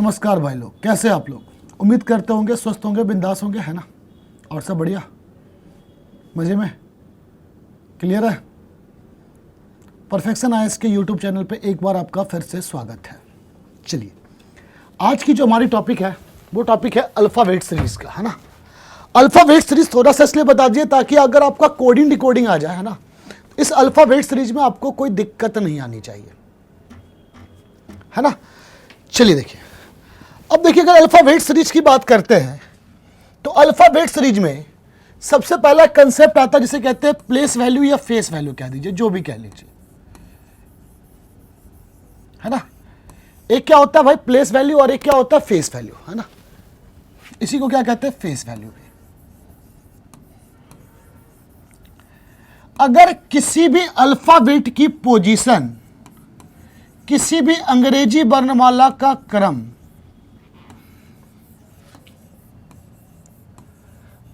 नमस्कार भाई लोग, कैसे आप लोग? उम्मीद करते होंगे स्वस्थ होंगे, बिंदास होंगे, है ना? और सब बढ़िया, मज़े में, क्लियर है? परफेक्शन आईएएस के यूट्यूब चैनल पे एक बार आपका फिर से स्वागत है। चलिए, आज की जो हमारी टॉपिक है वो टॉपिक है अल्फ़ाबेट सीरीज़ का, है ना? अल्फ़ाबेट सीरीज़ थोड़ा सा इसलिए बता दिए ताकि अगर आपका कोडिंग डिकोडिंग आ जाए, है ना, इस अल्फ़ाबेट सीरीज़ में आपको कोई दिक्कत नहीं आनी चाहिए, है ना? चलिए देखिए, अब देखिए, अगर अल्फ़ाबेट सीरीज की बात करते हैं तो अल्फ़ाबेट सीरीज में सबसे पहला कंसेप्ट आता है जिसे कहते हैं प्लेस वैल्यू या फेस वैल्यू, कह दीजिए, जो भी कह लीजिए, है ना? एक क्या होता है भाई प्लेस वैल्यू और एक क्या होता है फेस वैल्यू, है ना? इसी को क्या कहते हैं फेस वैल्यू भी। अगर किसी भी अल्फ़ाबेट की पोजीशन किसी भी अंग्रेजी वर्णमाला का क्रम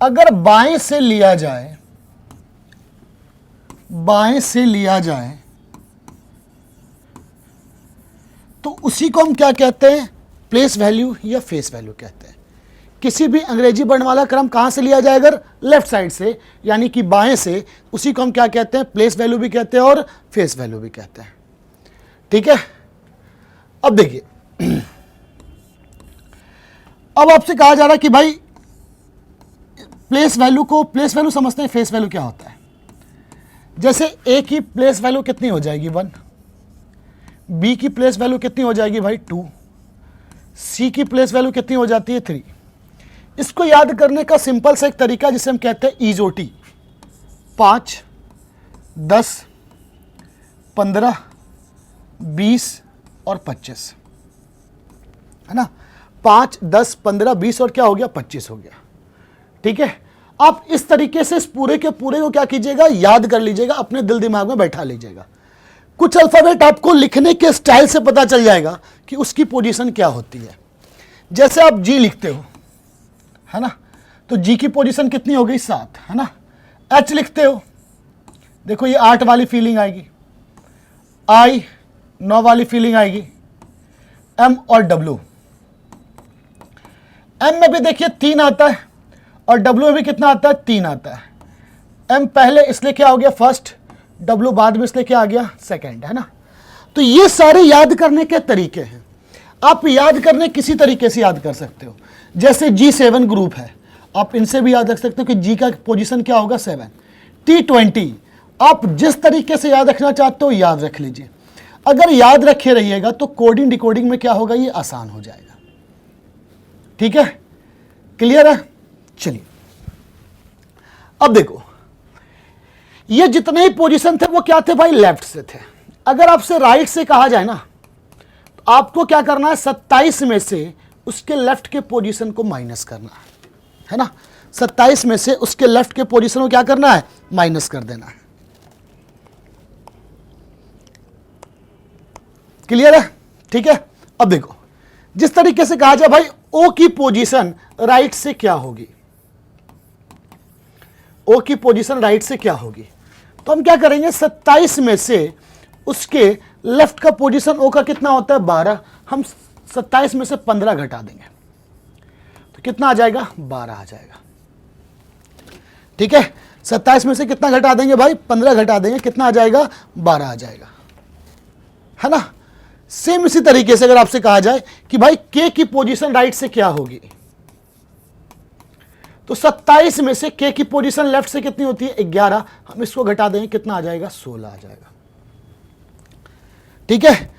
अगर बाएं से लिया जाए तो उसी को हम क्या कहते हैं? प्लेस वैल्यू या फेस वैल्यू कहते हैं। किसी भी अंग्रेजी वर्णमाला क्रम कहां से लिया जाए? अगर लेफ्ट साइड से, यानी कि बाएं से, उसी को हम क्या कहते हैं? प्लेस वैल्यू भी कहते हैं और फेस वैल्यू भी कहते हैं। ठीक है, अब देखिए, अब आपसे कहा जा रहा है कि भाई प्लेस वैल्यू समझते हैं, फेस वैल्यू क्या होता है? जैसे ए की प्लेस वैल्यू कितनी हो जाएगी? 1। बी की प्लेस वैल्यू कितनी हो जाएगी भाई? 2। सी की प्लेस वैल्यू कितनी हो जाती है? 3। इसको याद करने का सिंपल सा एक तरीका जिसे हम कहते हैं ईजोटी। 5, 10, 15, 20 और 25, है ना? 5, 10, 15, 20 और क्या हो गया? 25 हो गया। ठीक है, आप इस तरीके से इस पूरे के पूरे को क्या कीजिएगा? याद कर लीजिएगा, अपने दिल दिमाग में बैठा लीजिएगा। कुछ अल्फ़ाबेट आपको लिखने के स्टाइल से पता चल जाएगा कि उसकी पोजीशन क्या होती है। जैसे आप जी लिखते हो, है ना, तो जी की पोजीशन कितनी हो गई? 7, है ना? एच लिखते हो, देखो ये 8 वाली फीलिंग आएगी। आई 9 वाली फीलिंग आएगी। एम और डब्ल्यू, एम में भी देखिए 3 आता है और डब्ल्यू में भी कितना आता है? 3 आता है। एम पहले इसलिए क्या हो गया? फर्स्ट। डब्ल्यू बाद में इसलिए क्या आ गया? सेकंड, है ना? तो ये सारे याद करने के तरीके हैं। आप याद करने किसी तरीके से याद कर सकते हो। जैसे G7 ग्रुप है, आप इनसे भी याद रख सकते हो कि जी का पोजीशन क्या होगा? 7। T20, आप जिस तरीके से याद रखना चाहते हो याद रख लीजिए। अगर याद रखे रहिएगा तो कोडिंग डिकोडिंग में क्या होगा? ये आसान हो जाएगा। ठीक है, क्लियर है? चलिए, अब देखो, ये जितने ही पोजीशन थे वो क्या थे भाई? लेफ्ट से थे। अगर आपसे राइट से कहा जाए ना, तो आपको क्या करना है? 27 में से उसके लेफ्ट के पोजीशन को माइनस करना है ना? 27 में से उसके लेफ्ट के पोजीशन को क्या करना है? माइनस कर देना है। क्लियर है? ठीक है, अब देखो, जिस तरीके से कहा जाए भाई ओ की पोजीशन राइट से क्या होगी? ओ की पोजीशन राइट से क्या होगी? तो हम क्या करेंगे? 27 में से उसके लेफ्ट का पोजीशन ओ का कितना होता है? 12। हम 27 में से 15 घटा देंगे तो कितना आ जाएगा? 12 आ जाएगा। ठीक है, 27 में से कितना घटा देंगे भाई? 15 घटा देंगे, कितना आ जाएगा? 12 आ जाएगा, है ना? सेम इसी तरीके से अगर आपसे कहा जाए कि भाई के की पोजीशन राइट से क्या होगी, तो 27 में से के की पोजीशन लेफ्ट से कितनी होती है? 11। हम इसको घटा देंगे, कितना आ जाएगा? 16 आ जाएगा। ठीक है,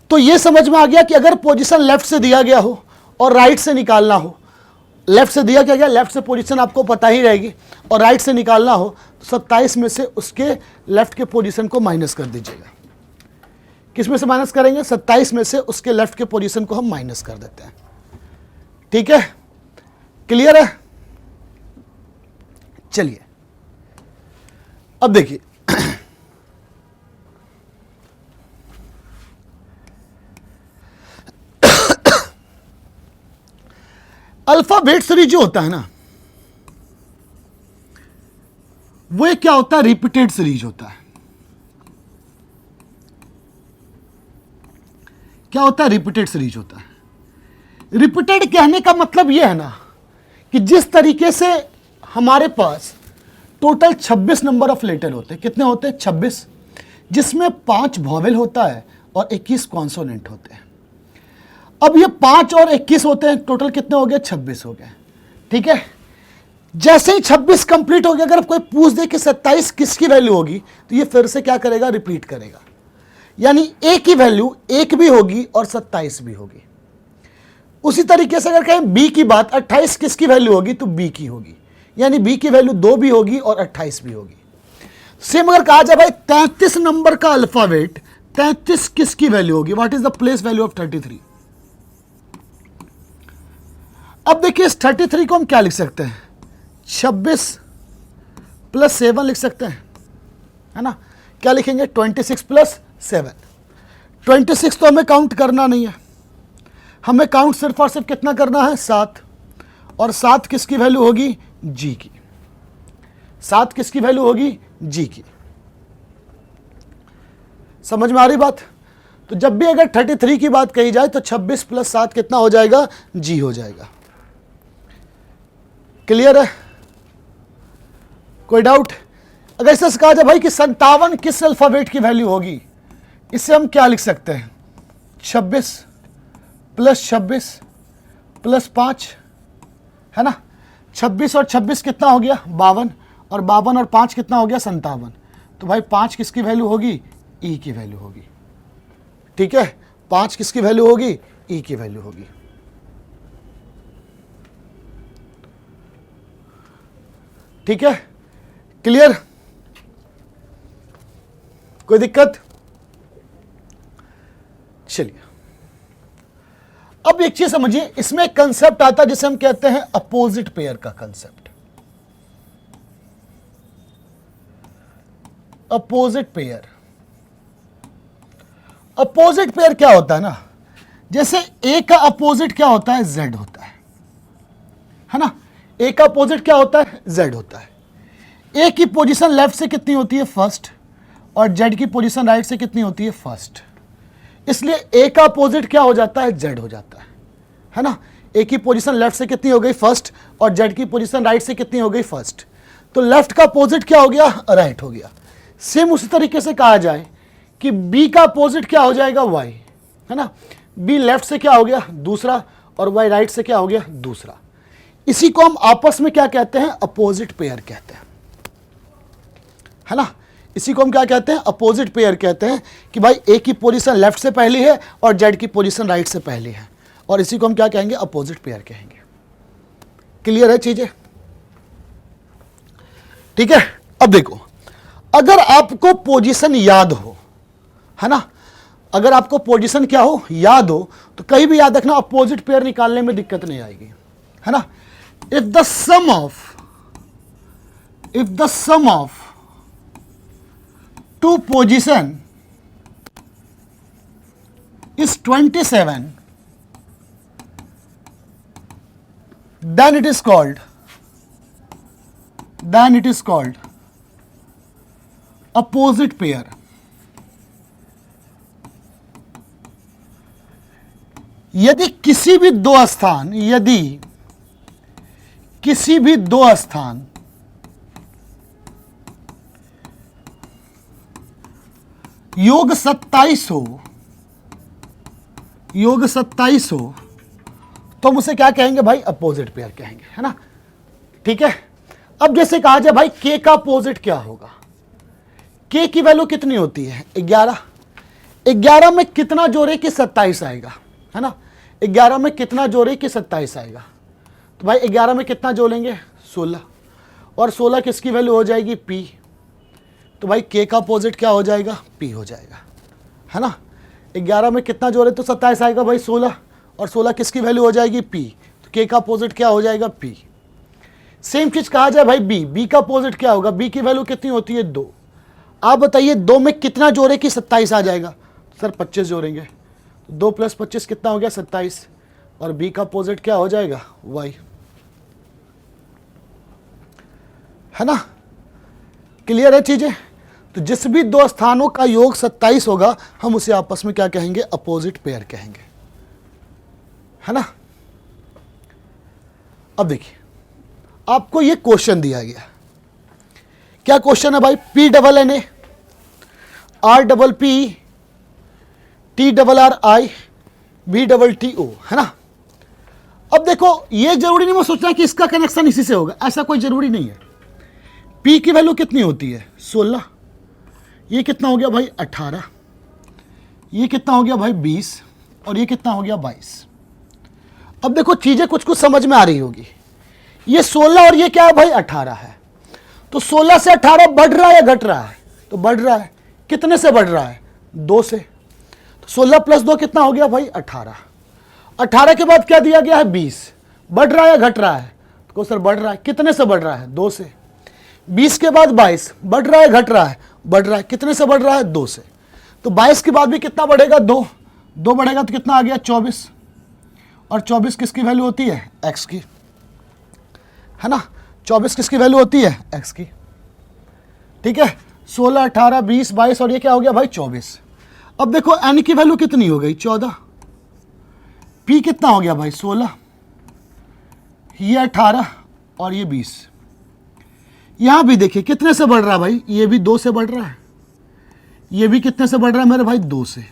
तो ये समझ में आ गया कि अगर पोजीशन लेफ्ट से दिया गया हो और राइट से निकालना हो, लेफ्ट से दिया गया, लेफ्ट से पोजीशन आपको पता ही रहेगी, और राइट से निकालना हो तो 27 में से उसके लेफ्ट के पोजीशन को माइनस कर दीजिएगा। किस में से माइनस करेंगे? 27 में से उसके लेफ्ट के पोजीशन को हम माइनस कर देते हैं। ठीक है, क्लियर है? चलिए, अब देखिए, अल्फाबेट सीरीज जो होता है ना, वो क्या होता है? रिपीटेड सीरीज होता है। क्या होता है? रिपीटेड सीरीज होता है। रिपीटेड कहने का मतलब यह है ना कि जिस तरीके से हमारे पास टोटल 26 नंबर ऑफ लेटर होते हैं, कितने होते हैं 26, जिसमें 5 वॉवेल होता है और 21 कॉन्सोनेंट होते हैं। अब ये 5 और 21 होते हैं, टोटल कितने हो गए 26 हो गए। ठीक है, जैसे ही 26 कंप्लीट हो गया, अगर कोई पूछ दे कि 27 किसकी वैल्यू होगी तो ये फिर से क्या करेगा, रिपीट करेगा। यानी ए की वैल्यू 1 भी होगी और 27 भी होगी। उसी तरीके से अगर कहें बी की बात, 28 किसकी वैल्यू होगी तो बी की होगी, यानी बी की वैल्यू 2 भी होगी और 28 भी होगी। सेम अगर कहा जाए भाई 33 नंबर का अल्फाबेट, 33 किसकी वैल्यू होगी, what is the place value of 33। अब देखिए इस 33 को हम क्या लिख सकते हैं, 26 प्लस 7 लिख सकते हैं, है ना। क्या लिखेंगे, 26 प्लस 7। 26 तो हमें काउंट करना नहीं है, हमें काउंट सिर्फ और सिर्फ कितना करना है, 7। और 7 किसकी वैल्यू होगी, जी की। 7 किसकी वैल्यू होगी, जी की। समझ में आ रही बात। तो जब भी अगर 33 की बात कही जाए तो 26 प्लस 7 कितना हो जाएगा, जी हो जाएगा। क्लियर है, कोई डाउट। अगर इसे कहा जाए भाई कि 57 किस अल्फाबेट की वैल्यू होगी, इससे हम क्या लिख सकते हैं, 26 प्लस 26 प्लस 5, है ना। 26 और 26 कितना हो गया, 52, और 52 और 5 कितना हो गया, 57। तो भाई 5 किसकी वैल्यू होगी, ई की वैल्यू होगी। ठीक है, 5 किसकी वैल्यू होगी, ई की वैल्यू होगी। ठीक है, क्लियर, कोई दिक्कत। चलिए अब एक चीज समझिए, इसमें एक कंसेप्ट आता है जिसे हम कहते हैं अपोजिट पेयर का concept. Opposite pair, opposite pair क्या होता है ना, जैसे ए का अपोजिट क्या होता है, जेड होता है ना। ए का अपोजिट क्या होता है, जेड होता है। ए की पोजीशन लेफ्ट से कितनी होती है, फर्स्ट, और जेड की पोजीशन राइट से कितनी होती है, फर्स्ट। इसलिए ए का अपोजिट क्या हो जाता है, जेड हो जाता है ना। ए की पोजीशन लेफ्ट से कितनी हो गई, फर्स्ट, और जेड की पोजीशन राइट से कितनी हो गई, फर्स्ट। तो लेफ्ट का अपोजिट क्या हो गया, राइट हो गया। सेम उसी तरीके से कहा जाए कि बी का अपोजिट क्या हो जाएगा, वाई, है ना। बी लेफ्ट से क्या हो गया, दूसरा, और वाई राइट से क्या हो गया, दूसरा। इसी को हम आपस में क्या कहते हैं, अपोजिट पेयर कहते हैं, है ना। इसी को हम क्या कहते हैं, अपोजिट पेयर कहते हैं कि भाई ए की पोजीशन लेफ्ट से पहली है और जेड की पोजीशन राइट से पहली है, और इसी को हम क्या कहेंगे, अपोजिट पेयर कहेंगे। क्लियर है चीजें, ठीक है। अब देखो, अगर आपको पोजीशन याद हो, है ना, अगर आपको पोजीशन क्या हो, याद हो, तो कहीं भी याद रखना अपोजिट पेयर निकालने में दिक्कत नहीं आएगी, है ना। If the sum of two position is 27, then it is called opposite pair। यदि किसी भी दो स्थान योग 27 हो, तो हम उसे क्या कहेंगे भाई, अपोजिट पेयर कहेंगे, है ना। ठीक है, अब जैसे कहा जाए भाई के का अपोजिट क्या होगा, के की वैल्यू कितनी होती है, 11। 11 में कितना जोड़े कि 27 आएगा, है ना। 11 में कितना जोड़े कि 27 आएगा, तो भाई 11 में कितना जोड़ेंगे, 16, और 16 किसकी वैल्यू हो जाएगी, पी। तो भाई के का अपोजिट क्या हो जाएगा, पी हो जाएगा, है ना। 11 में कितना जोड़े तो 27 आएगा भाई, 16, और 16 किसकी वैल्यू हो जाएगी, पी। तो के का अपोजिट क्या हो जाएगा, पी। सेम चीज कहा जाए भाई बी का अपोजिट क्या होगा, बी की वैल्यू कितनी होती है, 2। आप बताइए 2 में कितना जोड़े कि 27 आ जाएगा, सर 25 जोड़ेंगे, 2 + 25 कितना हो गया, 27, और बी का अपोजिट क्या हो जाएगा, वाई, है ना। क्लियर है चीजें। तो जिस भी दो स्थानों का योग 27 होगा, हम उसे आपस में क्या कहेंगे, अपोजिट पेयर कहेंगे, है ना। अब देखिए आपको ये क्वेश्चन दिया गया, क्या क्वेश्चन है भाई? P double N A R double P T double R I B double T O, है ना। अब देखो ये जरूरी नहीं मैं सोचना कि इसका कनेक्शन इसी से होगा, ऐसा कोई जरूरी नहीं है। पी की वैल्यू कितनी होती है? 16। ये कितना हो गया भाई? 18। ये कितना हो गया भाई? 20। और ये कितना हो गया? 22। अब देखो चीजें कुछ कुछ समझ में आ रही होगी। ये 16 और ये क्या है भाई? 18 है। तो 16 से 18 बढ़ रहा है या घट रहा है? तो बढ़ रहा है। कितने से बढ़ रहा है? 2 से। तो 16 प्लस 2 कितना हो गया भाई? 18। 18 के बाद क्या दिया गया है? 20। बढ़ रहा है या घट रहा है? तो सर बढ़ रहा है। कितने से बढ़ रहा है? 2 से। 20 के बाद 22। बढ़ रहा है घट रहा है? बढ़ रहा है। कितने से बढ़ रहा है? 2 से। तो 22 के बाद भी कितना बढ़ेगा? 2। 2 बढ़ेगा तो कितना आ गया? 24। और 24 किसकी वैल्यू होती है? x की, है ना। 24 किसकी वैल्यू होती है? x की। ठीक है। 16, 18, 20, 22 और ये क्या हो गया भाई? 24। अब देखो n की वैल्यू कितनी हो गई? 14। p कितना हो गया भाई? 16। ये 18 और ये 20। यहां भी देखिए कितने से बढ़ रहा है भाई? ये भी 2 से बढ़ रहा है। ये भी कितने से बढ़ रहा है मेरे भाई? 2 से।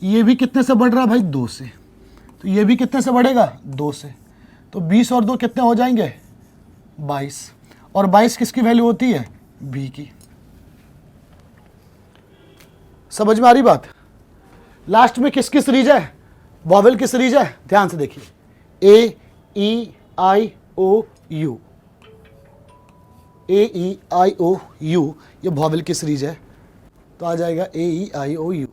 ये भी कितने से बढ़ रहा है भाई? 2 से। तो ये भी कितने से बढ़ेगा? 2 से। तो 20 और 2 कितने हो जाएंगे? 22। और 22 किसकी वैल्यू होती है? b की। समझ में आ रही बात? लास्ट में किसकी सीरीज है? वॉवेल की सीरीज है। ध्यान से देखिए, A E I O U, A E I O U, ये वॉवेल की सीरीज है। तो आ जाएगा ए E I O you.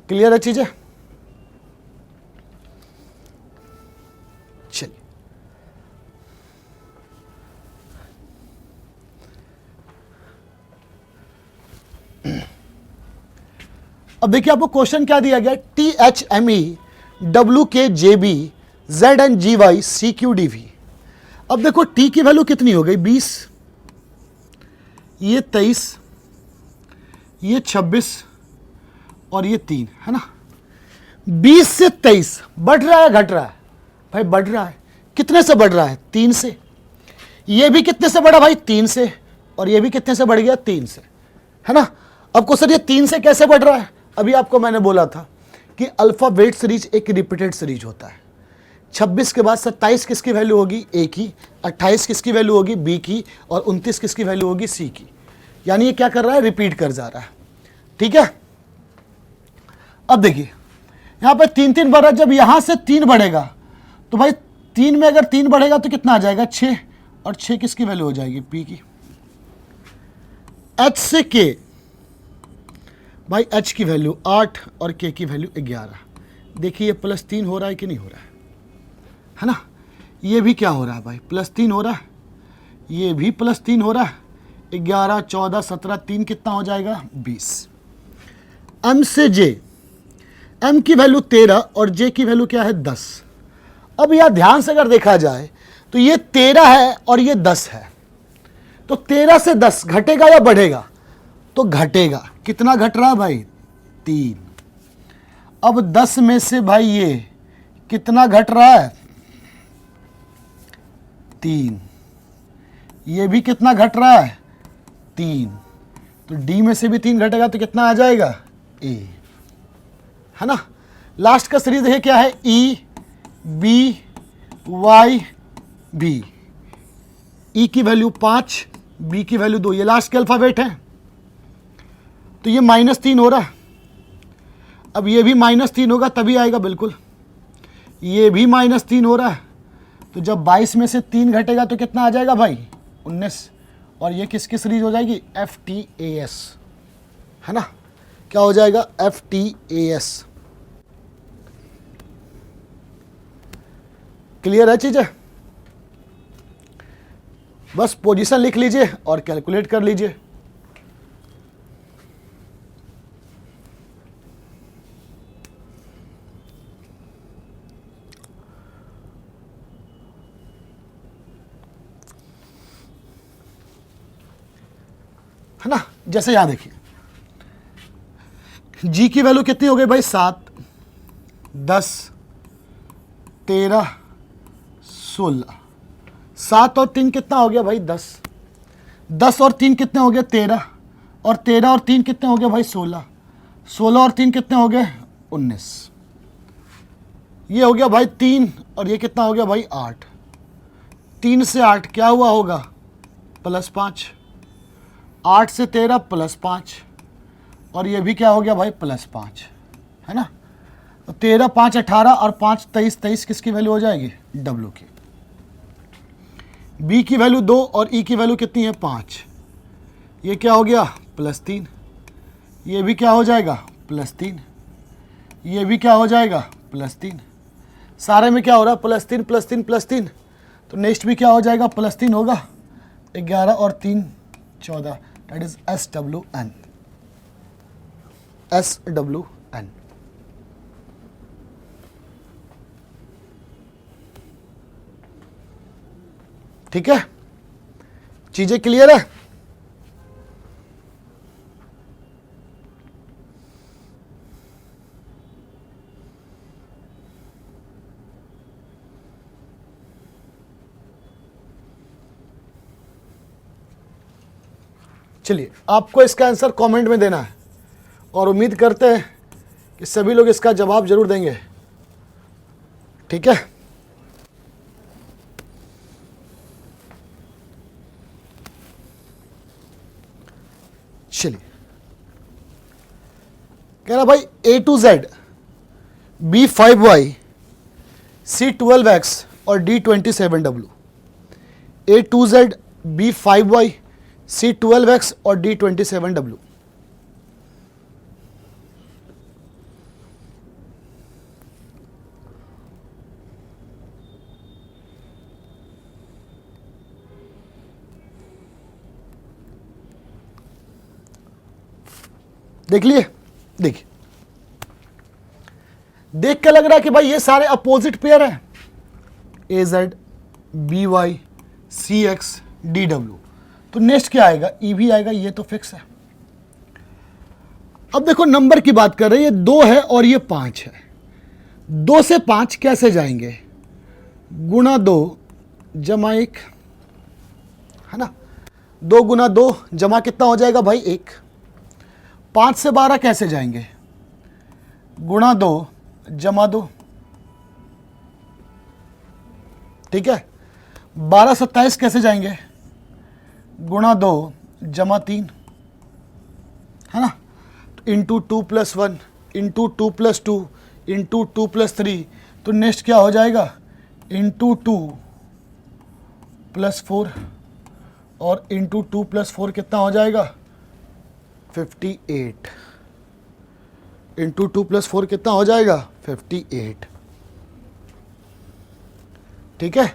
Clear है चीजें? चलिए अब देखिए आपको क्वेश्चन क्या दिया गया? T H M E W K J B Z N G Y C Q D V. अब देखो टी की वैल्यू कितनी हो गई? 20। ये 23, ये 26 और ये 3, है ना। 20 से 23 बढ़ रहा है घट रहा है? भाई बढ़ रहा है। कितने से बढ़ रहा है? 3 से। ये भी कितने से बढ़ा भाई? 3 से। और ये भी कितने से बढ़ गया? 3 से, है ना। अब को सर ये 3 से कैसे बढ़ रहा है? अभी आपको मैंने बोला था कि अल्फाबेट सीरीज एक रिपीटेड सीरीज होता है। 26 के बाद 27 किसकी वैल्यू होगी? ए की। 28 किसकी वैल्यू होगी? बी की। और 29 किसकी वैल्यू होगी? सी की। यानी ये क्या कर रहा है? रिपीट कर जा रहा है। ठीक है। अब देखिए यहां पर 3 3 बढ़ रहा है। जब यहां से 3 बढ़ेगा तो भाई 3 में अगर 3 बढ़ेगा तो कितना आ जाएगा? 6। और 6 किसकी वैल्यू हो जाएगी? पी की। एच से के, भाई एच की वैल्यू 8 और के की वैल्यू 11। देखिए ये +3 हो रहा है कि नहीं हो रहा है ना। ये भी क्या हो रहा है भाई? +3 हो रहा है। ये भी +3 हो रहा है। 11, 14, 17, 3 कितना हो जाएगा? 20। एम से जे, एम की वैल्यू 13 और जे की वैल्यू क्या है? 10। अब यह ध्यान से अगर देखा जाए तो ये 13 है और ये 10 है। तो 13 से 10 घटेगा या बढ़ेगा? तो घटेगा। कितना घट रहा है भाई? 3। अब 10 में से भाई ये कितना घट रहा है? 3। ये भी कितना घट रहा है? 3। तो डी में से भी 3 घटेगा तो कितना आ जाएगा? ए, है ना। लास्ट का सीरीज देखिए क्या है? E B Y B. E की वैल्यू 5, बी की वैल्यू 2। ये लास्ट के अल्फाबेट है। तो ये -3 हो रहा है। अब ये भी -3 होगा तभी आएगा, बिल्कुल। ये भी -3 हो रहा है। तो जब 22 में से 3 घटेगा तो कितना आ जाएगा भाई? 19। और ये किसकी सीरीज हो जाएगी? FTAS, है ना। क्या हो जाएगा? FTAS। क्लियर है चीजें? बस पोजीशन लिख लीजिए और कैलकुलेट कर लीजिए। है ना। जैसे यहां देखिए जी की वैल्यू कितनी हो गई भाई? 7, 10, 13, 16, 7 और 3 कितना हो गया भाई 10, 10 और 3 कितने हो गए 13, और 13 और 3 कितने हो गए भाई 16, 16 और 3 कितने हो गए 19। ये हो गया भाई 3 और ये कितना हो गया भाई 8। 3 से 8 क्या हुआ होगा +5, 8 से 13 +5, और ये भी क्या हो गया भाई +5, है ना। तो 13, 5, 18 और 5, 23, 23 किसकी वैल्यू हो जाएगी W की। B की वैल्यू 2 और E की वैल्यू कितनी है 5। ये क्या हो गया +3, ये भी क्या हो जाएगा +3, ये भी क्या हो जाएगा +3। सारे में क्या हो रहा है +3 +3 +3। तो नेक्स्ट भी क्या हो जाएगा +3 होगा। 11 और 3 14, दैट इज SWN, SWN। ठीक है, चीजें क्लियर है। चलिए, आपको इसका आंसर कमेंट में देना है और उम्मीद करते हैं कि सभी लोग इसका जवाब जरूर देंगे। ठीक है, चलिए, कह रहा भाई A to Z, B 5Y, C 12X और D 27W। A to Z, B 5Y, C 12X और D 27W। देख लिए, देखिए, देख के लग रहा है कि भाई ये सारे अपोजिट पेयर हैं, AZ, BY, CX, DW। तो नेक्स्ट क्या आएगा EV आएगा, ये तो फिक्स है। अब देखो नंबर की बात कर रहे हैं, ये 2 है और ये 5 है। 2 से 5 कैसे जाएंगे, गुणा 2 जमा 1, है ना। 2 गुना 2 जमा कितना हो जाएगा भाई 1। 5 से 12 कैसे जाएंगे, गुणा 2 जमा 2, ठीक है। 12 27 कैसे जाएंगे, गुणा 2 जमा 3, है ना। Into 2 + 1 into 2 + 2 into 2 + 3। तो नेक्स्ट क्या हो जाएगा इंटू 2 + 4 और इंटू 2 + 4 कितना हो जाएगा 58। इंटू 2 + 4 कितना हो जाएगा 58। ठीक है,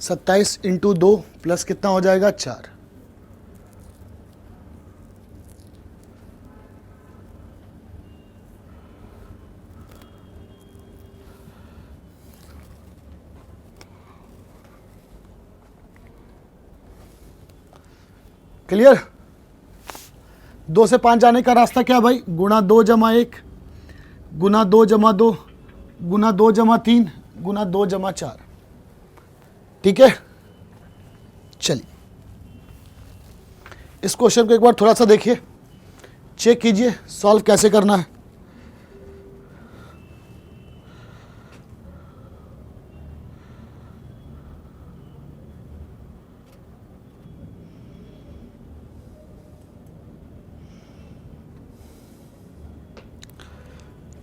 27 इंटू 2 प्लस कितना हो जाएगा 4। क्लियर। 2 से 5 जाने का रास्ता क्या भाई, गुणा 2 जमा 1, गुणा 2 जमा 2, गुणा 2 जमा 3, गुणा 2 जमा 4। ठीक है, चलिए इस क्वेश्चन को एक बार थोड़ा सा देखिए, चेक कीजिए सॉल्व कैसे करना है।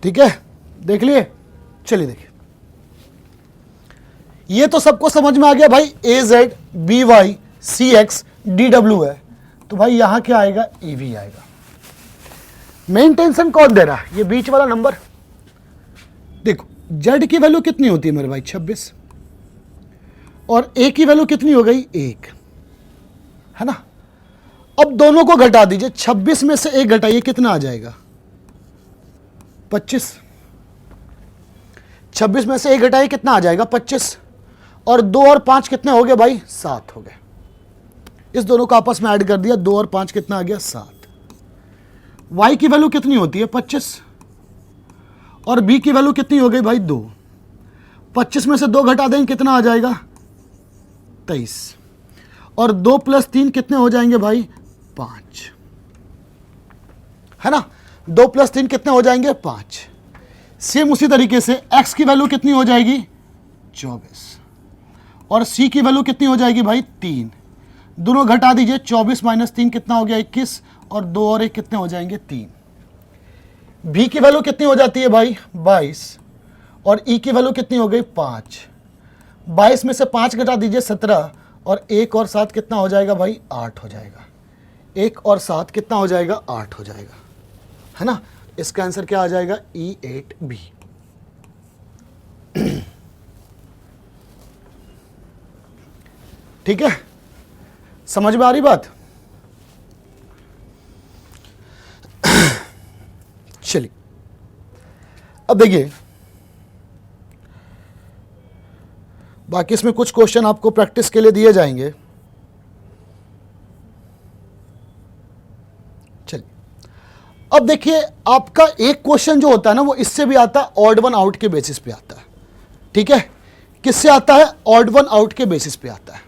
ठीक है, देख लिए। चलिए देखिए, ये तो सबको समझ में आ गया भाई, AZ, BY, CX, DW है। तो भाई यहां क्या आएगा EV आएगा। मेन टेंशन कौन दे रहा है, ये बीच वाला नंबर। देखो Z की वैल्यू कितनी होती है मेरे भाई 26, और A की वैल्यू कितनी हो गई 1, है ना। अब दोनों को घटा दीजिए, 26 में से 1 घटाइए, कितना आ जाएगा 25। 26 में से 1 घटाइए, कितना आ जाएगा 25, और 2 और 5 कितने हो गए भाई 7 हो गए। इस दोनों को आपस में ऐड कर दिया, 2 और 5 कितना आ गया 7। Y की वैल्यू कितनी होती है 25, और B की वैल्यू कितनी हो गई भाई 2। 25 में से 2 घटा देंगे कितना आ जाएगा 23, और 2 + 3 कितने हो जाएंगे भाई 5, है ना। 2 + 3 कितने हो जाएंगे 5। सेम उसी तरीके से x की वैल्यू कितनी हो जाएगी 24, और c की वैल्यू कितनी हो जाएगी भाई 3। दोनों घटा दीजिए, 24 - 3 कितना हो गया 21, और 2 और 1 कितने हो जाएंगे 3। b की वैल्यू कितनी हो जाती है भाई 22, और e की वैल्यू कितनी हो गई 5। 22 में से 5 घटा दीजिए 17, और 1 और 7 कितना हो जाएगा भाई 8 हो जाएगा। 1 और 7 कितना हो जाएगा 8 हो जाएगा, है ना। इसका आंसर क्या आ जाएगा E8B। ठीक है, समझ में आ रही बात। चलिए अब देखिए, बाकी इसमें कुछ क्वेश्चन आपको प्रैक्टिस के लिए दिए जाएंगे। चलिए अब देखिए, आपका एक क्वेश्चन जो होता है ना वो इससे भी आता है, ऑड वन आउट के बेसिस पे आता है। ठीक है, किससे आता है ऑड वन आउट के बेसिस पे आता है।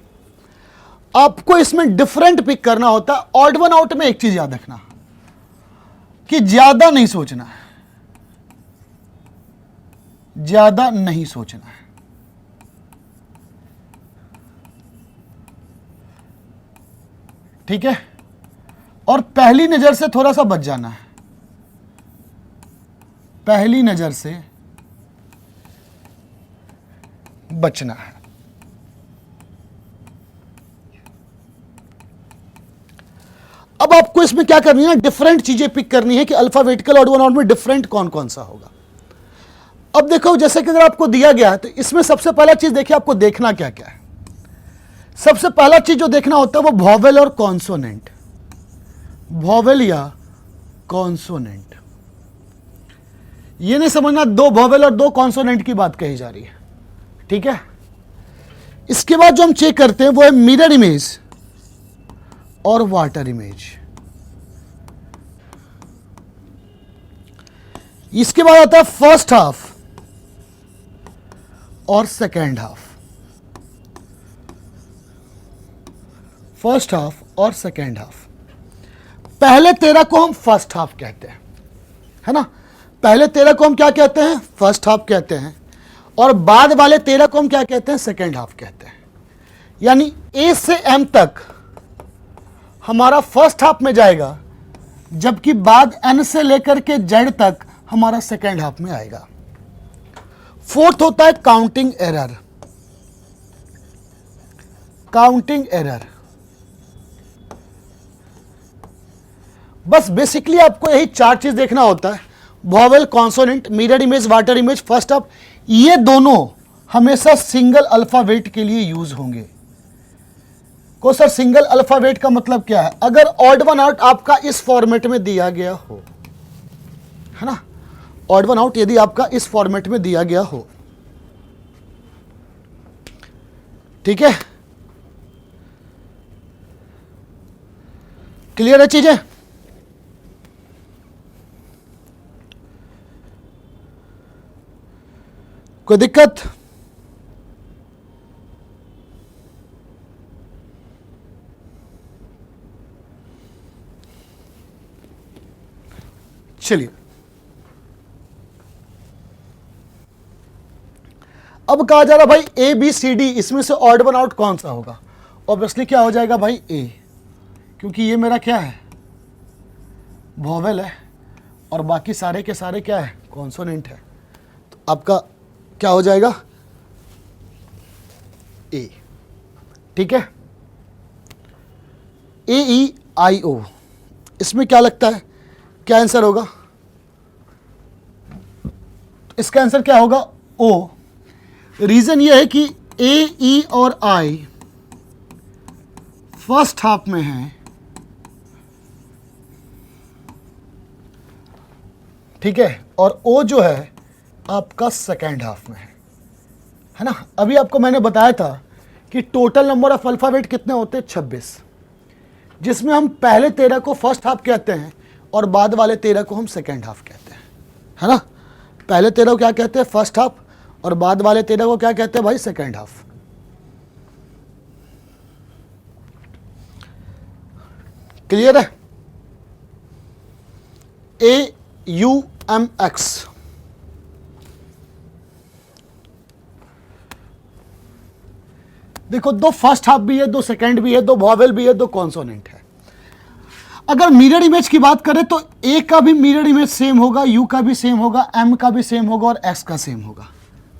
आपको इसमें डिफरेंट पिक करना होता है। ऑड वन आउट में एक चीज याद रखना कि ज्यादा नहीं सोचना है, ज्यादा नहीं सोचना है। ठीक है, और पहली नजर से थोड़ा सा बच जाना है, पहली नजर से बचना है। अब आपको इसमें क्या करनी है, डिफरेंट चीजें पिक करनी है कि अल्फाबेटिकल ऑड वन आउट में डिफरेंट कौन कौन सा होगा। अब देखो, जैसे कि अगर आपको दिया गया है तो इसमें सबसे पहला चीज देखिए, आपको देखना क्या क्या है। सबसे पहला चीज जो देखना होता है वो वॉवेल और कॉन्सोनेंट, वॉवेल या कॉन्सोनेंट। ये नहीं समझना 2 वॉवेल और 2 कॉन्सोनेंट की बात कही जा रही है। ठीक है, इसके बाद जो हम चेक करते हैं वो है मिरर इमेज और वाटर इमेज। इसके बाद आता है फर्स्ट हाफ और सेकेंड हाफ, फर्स्ट हाफ और सेकेंड हाफ। पहले 13 को हम फर्स्ट हाफ कहते हैं, है ना। पहले 13 को हम क्या कहते हैं फर्स्ट हाफ कहते हैं, और बाद वाले 13 को हम क्या कहते हैं सेकेंड हाफ कहते हैं। यानी A से M तक हमारा फर्स्ट हाफ में जाएगा, जबकि बाद N से लेकर के Z तक हमारा सेकेंड हाफ में आएगा। फोर्थ होता है काउंटिंग एरर, काउंटिंग एरर। बस बेसिकली आपको यही 4 चीज देखना होता है, vowel, consonant, mirror image, water image, first half. ये दोनों हमेशा सिंगल अल्फाबेट के लिए यूज होंगे। को सर सिंगल अल्फाबेट का मतलब क्या है, अगर ऑड वन आउट आपका इस फॉर्मेट में दिया गया हो, है ना, ऑड वन आउट यदि आपका इस फॉर्मेट में दिया गया हो, ठीक है, क्लियर है चीजें। कोई दिक्कत? चलिए अब कहा जा रहा भाई ए बी सी डी, इसमें से ऑड वन आउट कौन सा होगा। ऑब्वियसली क्या हो जाएगा भाई ए, क्योंकि ये मेरा क्या है वॉवेल है और बाकी सारे के सारे क्या है कॉन्सोनेंट है। तो आपका क्या हो जाएगा ए। ठीक है, ए ई आई ओ, इसमें क्या लगता है क्या आंसर होगा, इसका आंसर क्या होगा ओ। रीजन ये है कि ए ई और आई फर्स्ट हाफ में है, ठीक है, और ओ जो है आपका सेकेंड हाफ में है ना। अभी आपको मैंने बताया था कि टोटल नंबर ऑफ अल्फाबेट कितने होते हैं 26, जिसमें हम पहले 13 को फर्स्ट हाफ कहते हैं और बाद वाले 13 को हम सेकेंड हाफ कहते हैं, है ना। पहले 13 को क्या कहते हैं फर्स्ट हाफ और बाद वाले 13 को क्या कहते हैं भाई, सेकेंड हाफ। क्लियर है? AUMX देखो, दो फर्स्ट हाफ भी है, दो सेकेंड भी है, दो वॉवेल भी है, दो कॉन्सोनेंट है। अगर मिरर इमेज की बात करें तो ए का भी मिरर इमेज सेम होगा, यू का भी सेम होगा, एम का भी सेम होगा और एक्स का सेम होगा।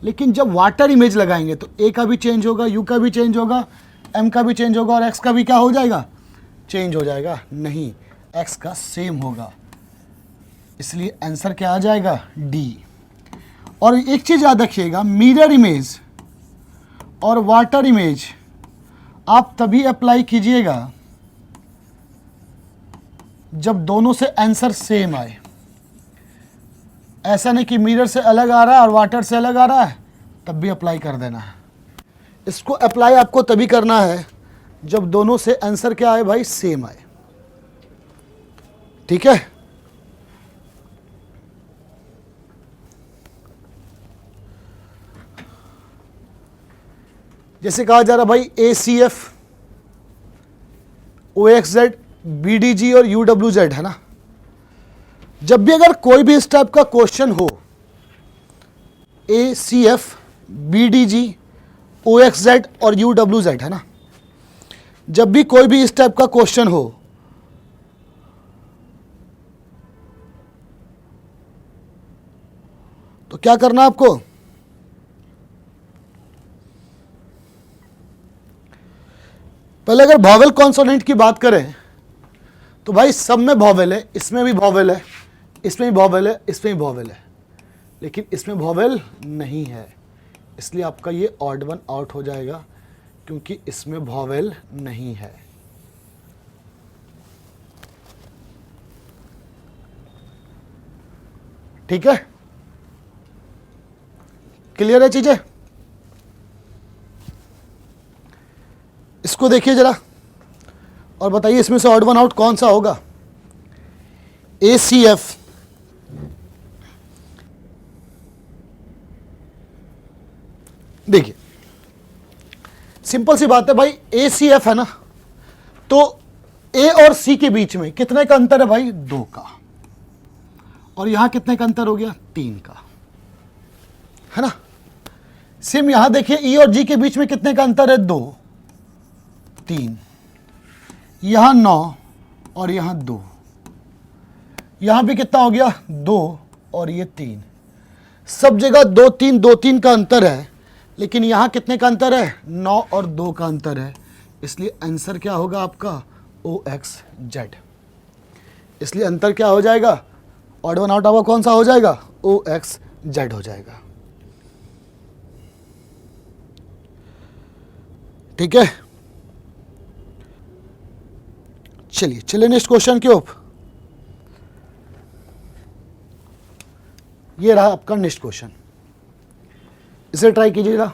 लेकिन जब वाटर इमेज लगाएंगे तो ए का भी चेंज होगा, यू का भी चेंज होगा, एम का भी चेंज होगा और एक्स का भी क्या हो जाएगा, चेंज हो जाएगा। नहीं, एक्स का सेम होगा, इसलिए आंसर क्या आ जाएगा, डी। और एक चीज याद रखिएगा, मिरर इमेज और वाटर इमेज आप तभी अप्लाई कीजिएगा जब दोनों से आंसर सेम आए। ऐसा नहीं कि मिरर से अलग आ रहा है और वाटर से अलग आ रहा है तब भी अप्लाई कर देना है। इसको अप्लाई आपको तभी करना है जब दोनों से आंसर क्या आए भाई, सेम आए। ठीक है? जैसे कहा जा रहा भाई ACF, OXZ, BDG और UWZ है ना। जब भी अगर कोई भी इस टाइप का क्वेश्चन हो, ACF, BDG, OXZ और UWZ है ना, जब भी कोई भी इस टाइप का क्वेश्चन हो तो क्या करना आपको, पहले अगर वॉवेल कॉन्सोनेंट की बात करें तो भाई सब में वॉवेल है, इसमें भी वॉवेल है, इसमें भी वॉवेल है, इसमें भी वॉवेल है, लेकिन इसमें वॉवेल नहीं है, इसलिए आपका ये ऑड वन आउट हो जाएगा क्योंकि इसमें वॉवेल नहीं है। ठीक है? क्लियर है चीजें? इसको देखिए जरा और बताइए इसमें से ऑड वन आउट कौन सा होगा। ACF, देखिए सिंपल सी बात है भाई, ACF है ना, तो A और C के बीच में कितने का अंतर है भाई, 2 का, और यहां कितने का अंतर हो गया, 3 का, है ना। सेम यहां देखिए E और G के बीच में कितने का अंतर है, 2, 3, यहां 9 और यहां 2, यहां भी कितना हो गया, 2 और ये 3, सब जगह 2 3 2 3 का अंतर है, लेकिन यहां कितने का अंतर है, 9 और 2 का अंतर है, इसलिए आंसर क्या होगा आपका, OXZ। इसलिए अंतर क्या हो जाएगा, ऑड वन आउट आपका कौन सा हो जाएगा, OXZ हो जाएगा। ठीक है? चलिए नेक्स्ट क्वेश्चन की ओर। ये रहा आपका नेक्स्ट क्वेश्चन, इसे ट्राई कीजिएगा।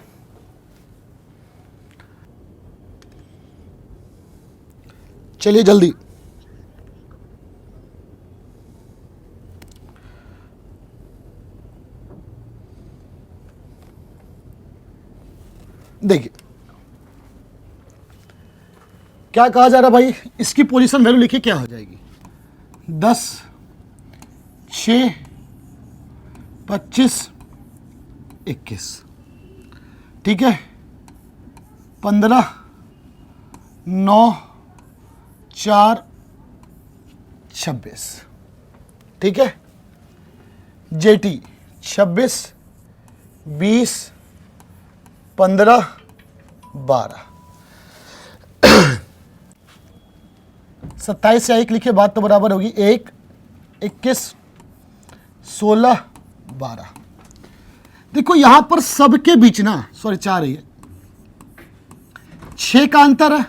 चलिए जल्दी, देखिए क्या कहा जा रहा भाई, इसकी पोजीशन वैल्यू लिखिए क्या हो जाएगी, 10, 6, 25, 21। ठीक है? 15, 9, 4, 26। ठीक है? JT 26, 20, 15, 12, 27 से 1 लिखिए, बात तो बराबर होगी, 1, 21, 16, 12। देखो यहां पर सबके बीच ना, सॉरी 4 ही है, 6 का अंतर है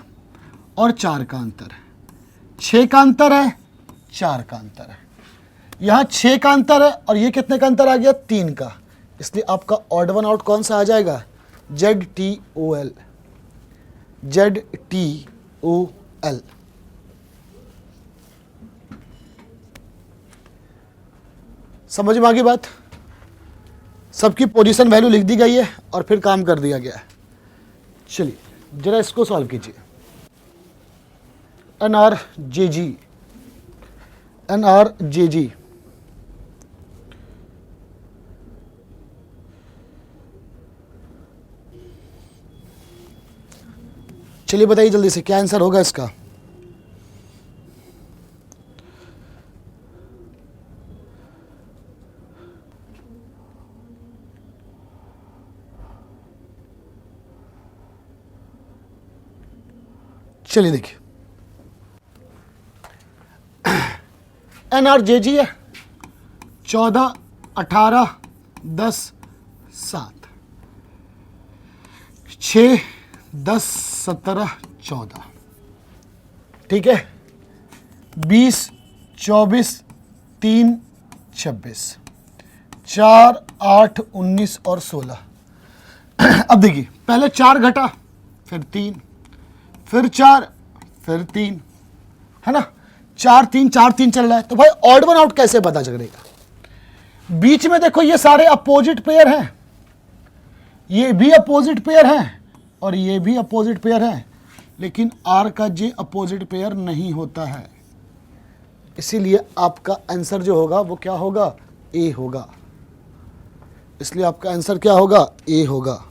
और 4 का अंतर है, 6 का अंतर है, 4 का अंतर है, यहां 6 का अंतर है और ये कितने का अंतर आ गया, 3 का, इसलिए आपका ऑड वन आउट कौन सा आ जाएगा, ZTOL, ZTOL। समझ में आ गई बात? सबकी पोजीशन वैल्यू लिख दी गई है और फिर काम कर दिया गया है। चलिए जरा इसको सॉल्व कीजिए। NRJG, NRJG चलिए बताइए जल्दी से क्या आंसर होगा इसका। चलिए देखिए NRJG है 14, 18, 10, 7, 6, 10, 17, 14, ठीक है। 20, 24, 3, 26, 4, 8, 19 और 16। अब देखिए पहले 4 घटा, फिर 3, फिर 4, फिर 3, है ना। 4 3 4 3 चल रहा है, तो भाई ऑड वन आउट कैसे पता चलेगा। बीच में देखो ये सारे अपोजिट पेयर हैं, ये भी अपोजिट पेयर हैं और ये भी अपोजिट पेयर है, लेकिन आर का जे अपोजिट पेयर नहीं होता है, इसीलिए आपका आंसर जो होगा वो क्या होगा, ए होगा। इसलिए आपका आंसर क्या होगा, ए होगा।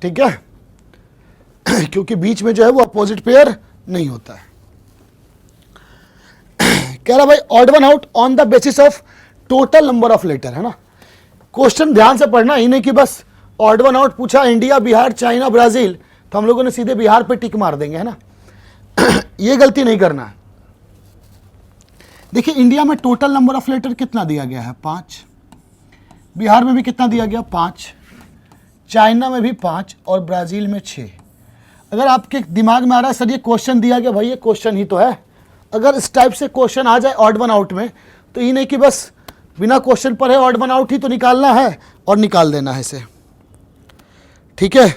ठीक है, क्योंकि बीच में जो है वो अपोजिट पेयर नहीं होता है। कह रहा भाई odd one out on the basis of total number of letter, है ना। क्वेश्चन ध्यान से पढ़ना, ही नहीं कि बस ऑड वन आउट पूछा इंडिया, बिहार, चाइना, ब्राजील, तो हम लोगों ने सीधे बिहार पे टिक मार देंगे, है ना। ये गलती नहीं करना है। देखिए इंडिया में टोटल नंबर ऑफ लेटर कितना दिया गया है, 5। बिहार में भी कितना दिया गया, 5। चाइना में भी 5 और ब्राज़ील में 6। अगर आपके दिमाग में आ रहा है सर ये क्वेश्चन दिया गया, भाई ये क्वेश्चन ही तो है। अगर इस टाइप से क्वेश्चन आ जाए ऑड वन आउट में, तो ये नहीं कि बस बिना क्वेश्चन पढ़े ऑड वन आउट ही तो निकालना है और निकाल देना है इसे, ठीक है।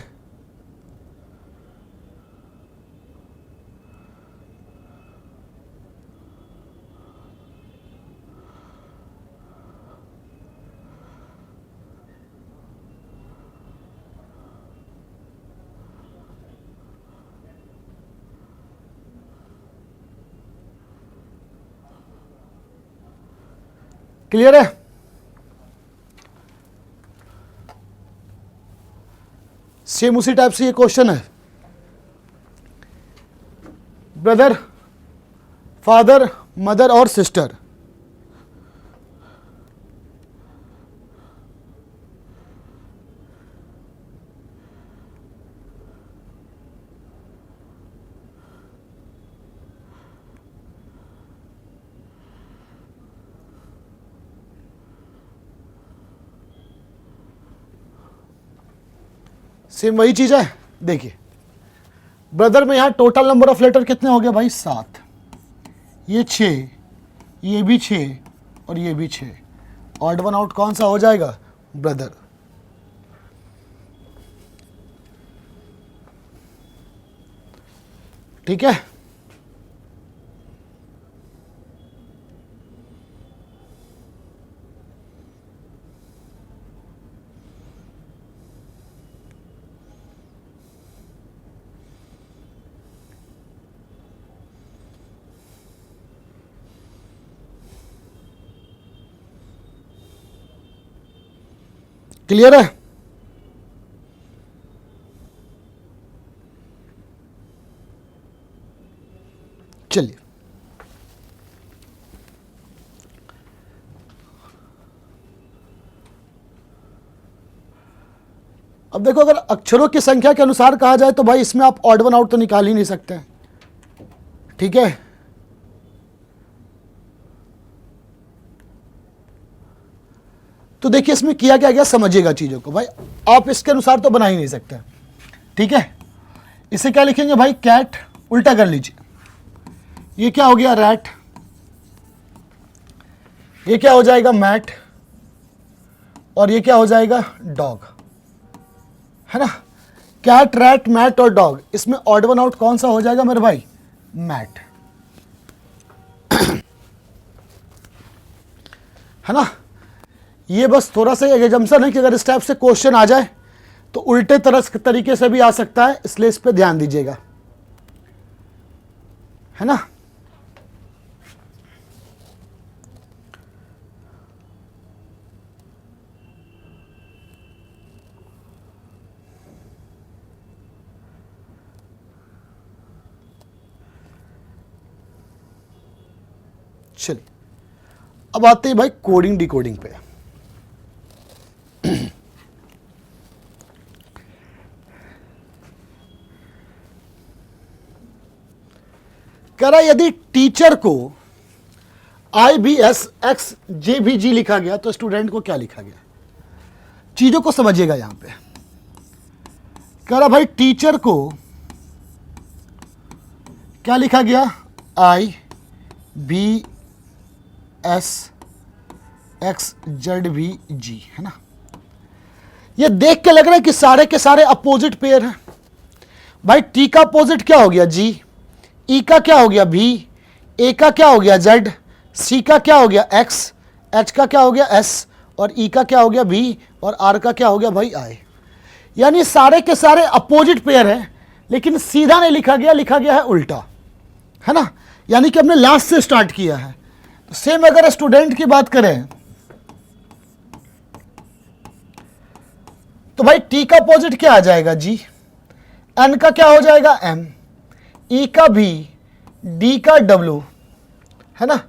क्लियर है। सेम उसी टाइप से ये क्वेश्चन है, ब्रदर, फादर, मदर और सिस्टर। सेम वही चीज है। देखिए ब्रदर में यहां टोटल नंबर ऑफ लेटर कितने हो गए भाई, 7, ये 6, ये भी 6 और ये भी 6। ऑड वन आउट कौन सा हो जाएगा, ब्रदर। ठीक है, क्लियर है। चलिए अब देखो, अगर अक्षरों की संख्या के अनुसार कहा जाए तो भाई इसमें आप ऑड वन आउट तो निकाल ही नहीं सकते, ठीक है। तो देखिए इसमें किया क्या गया, समझिएगा चीजों को भाई, आप इसके अनुसार तो बना ही नहीं सकते, ठीक है। इसे क्या लिखेंगे भाई, कैट, उल्टा कर लीजिए, ये क्या हो गया, रैट, ये क्या हो जाएगा, मैट, और ये क्या हो जाएगा, डॉग। है ना। कैट, रैट, मैट और डॉग, इसमें ऑड वन आउट कौन सा हो जाएगा मेरे भाई? मैट, है ना। ये बस थोड़ा सा एक एग्जाम्पशन है कि अगर इस टाइप से क्वेश्चन आ जाए तो उल्टे तरीके से भी आ सकता है, इसलिए इस पे ध्यान दीजिएगा, है ना। चलिए अब आते हैं भाई कोडिंग डिकोडिंग पे। कह रहा यदि टीचर को IBSXJVG लिखा गया तो स्टूडेंट को क्या लिखा गया? चीजों को समझिएगा यहां पे। कह रहा भाई टीचर को क्या लिखा गया? IBSXZVG, है ना। ये देख के लग रहा है कि सारे के सारे अपोजिट पेयर हैं। भाई टी का अपोजिट क्या हो गया? जी। ई का क्या हो गया? भी। ए का क्या हो गया? जेड। सी का क्या हो गया? एक्स। एच का क्या हो गया? एस। और ई का क्या हो गया? भी। और आर का क्या हो गया भाई? आई। यानी सारे के सारे अपोजिट पेयर हैं, लेकिन सीधा नहीं लिखा गया, लिखा गया है उल्टा, है ना। यानी कि हमने लास्ट से स्टार्ट किया है। तो सेम अगर स्टूडेंट की बात करें तो भाई टी का अपोजिट क्या आ जाएगा? जी। एन का क्या हो जाएगा? एम। ई का भी, डी का डब्ल्यू, है ना,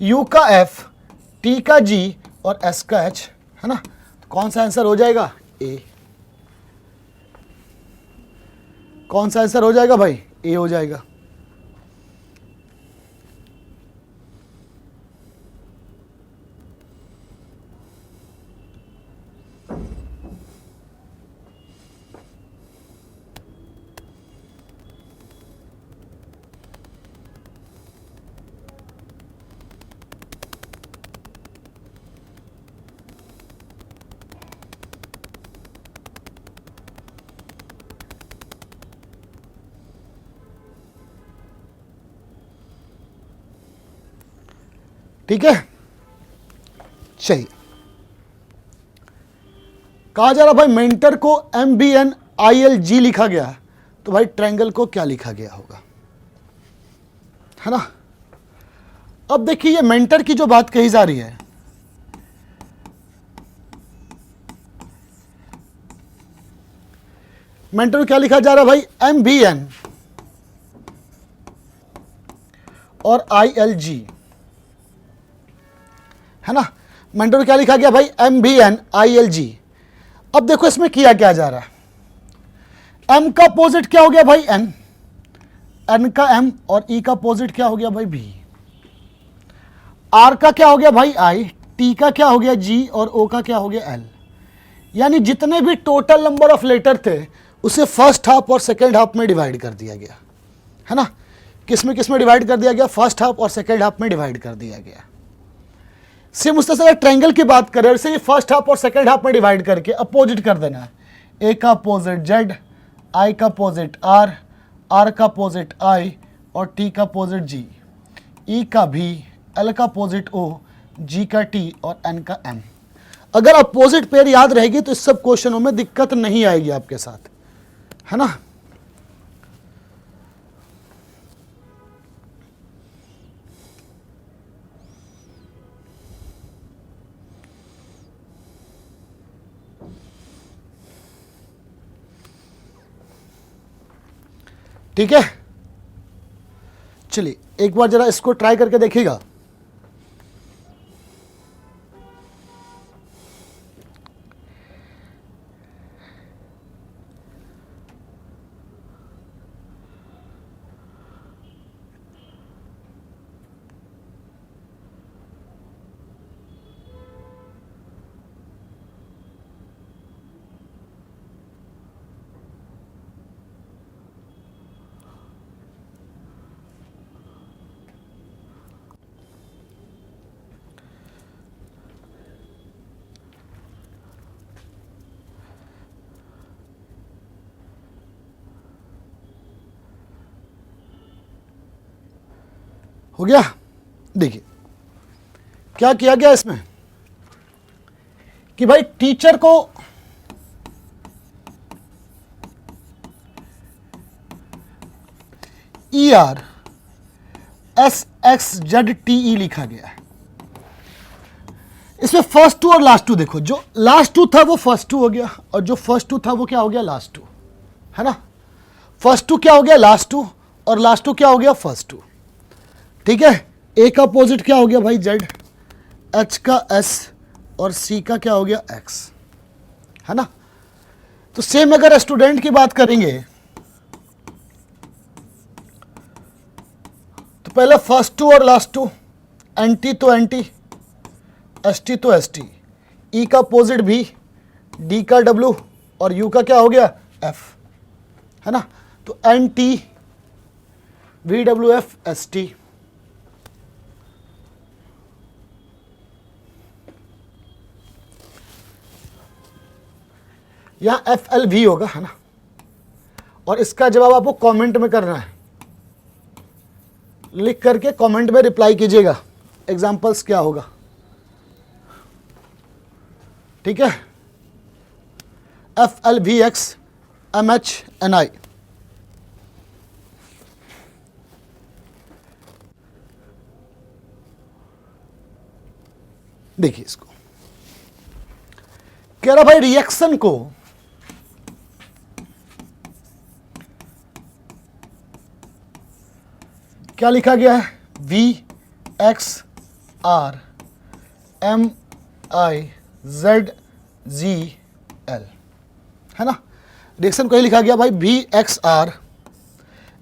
यू का एफ, टी का जी और एस का एच, है ना। तो कौन सा आंसर हो जाएगा? ए। कौन सा आंसर हो जाएगा भाई? ए हो जाएगा। ठीक है, चलिए। कहा जा रहा भाई मेंटर को MBNILG लिखा गया है, तो भाई ट्रायंगल को क्या लिखा गया होगा, है ना। अब देखिए ये मेंटर की जो बात कही जा रही है, मेंटर को क्या लिखा जा रहा है भाई? MBN और ILG, है ना। मेंटर को क्या लिखा गया भाई? MBNILG। अब देखो इसमें किया क्या जा रहा है। M का अपोजिट क्या हो गया भाई? N। N का M और E का अपोजिट क्या हो गया भाई? B। R का क्या हो गया भाई? I। T का क्या हो गया? G और O का क्या हो गया? L। यानी जितने भी टोटल नंबर ऑफ लेटर थे उसे फर्स्ट हाफ और सेकेंड हाफ में डिवाइड कर दिया गया, है ना। किस में डिवाइड कर दिया गया? फर्स्ट हाफ और सेकेंड हाफ में डिवाइड कर दिया गया। सेम उस तरह से अगर ट्रायंगल की बात करें, वैसे ही फर्स्ट हाफ और सेकेंड हाफ में डिवाइड करके अपोजिट कर देना है। ए का अपोजिट जेड, आई का अपोजिट आर, आर का अपोजिट आई और टी का अपोजिट जी, ई का भी, एल का अपोजिट ओ, जी का टी और एन का एम। अगर अपोजिट पेयर याद रहेगी तो इस सब क्वेश्चनों में दिक्कत नहीं आएगी आपके साथ, है ना। ठीक है, चलिए एक बार जरा इसको ट्राई करके देखिएगा। हो गया। देखिए क्या किया गया इसमें कि भाई टीचर को ERSXZTE लिखा गया है। इसमें फर्स्ट टू और लास्ट टू देखो, जो लास्ट टू था वो फर्स्ट टू हो गया और जो फर्स्ट टू था वो क्या हो गया, लास्ट टू, है ना। फर्स्ट टू क्या हो गया, लास्ट टू, और लास्ट टू क्या हो गया, फर्स्ट टू। ठीक है, ए का अपोजिट क्या हो गया भाई, जेड, एच का एस और सी का क्या हो गया, एक्स, है ना। तो सेम अगर स्टूडेंट की बात करेंगे तो पहले फर्स्ट टू और लास्ट टू, एंटी तो एंटी, एसटी तो एसटी, ई का अपोजिट भी, डी का डब्ल्यू और यू का क्या हो गया, एफ, है ना। तो N T V W F S T. यहां एफ एल वी होगा, है ना। और इसका जवाब आपको कमेंट में करना है, लिख करके कमेंट में रिप्लाई कीजिएगा एग्जांपल्स क्या होगा। ठीक है, F L V X M H N I. देखिए इसको कह रहा भाई रिएक्शन को क्या लिखा गया है, V X R M I Z G L, है ना। रिएक्शन को ही लिखा गया भाई V X R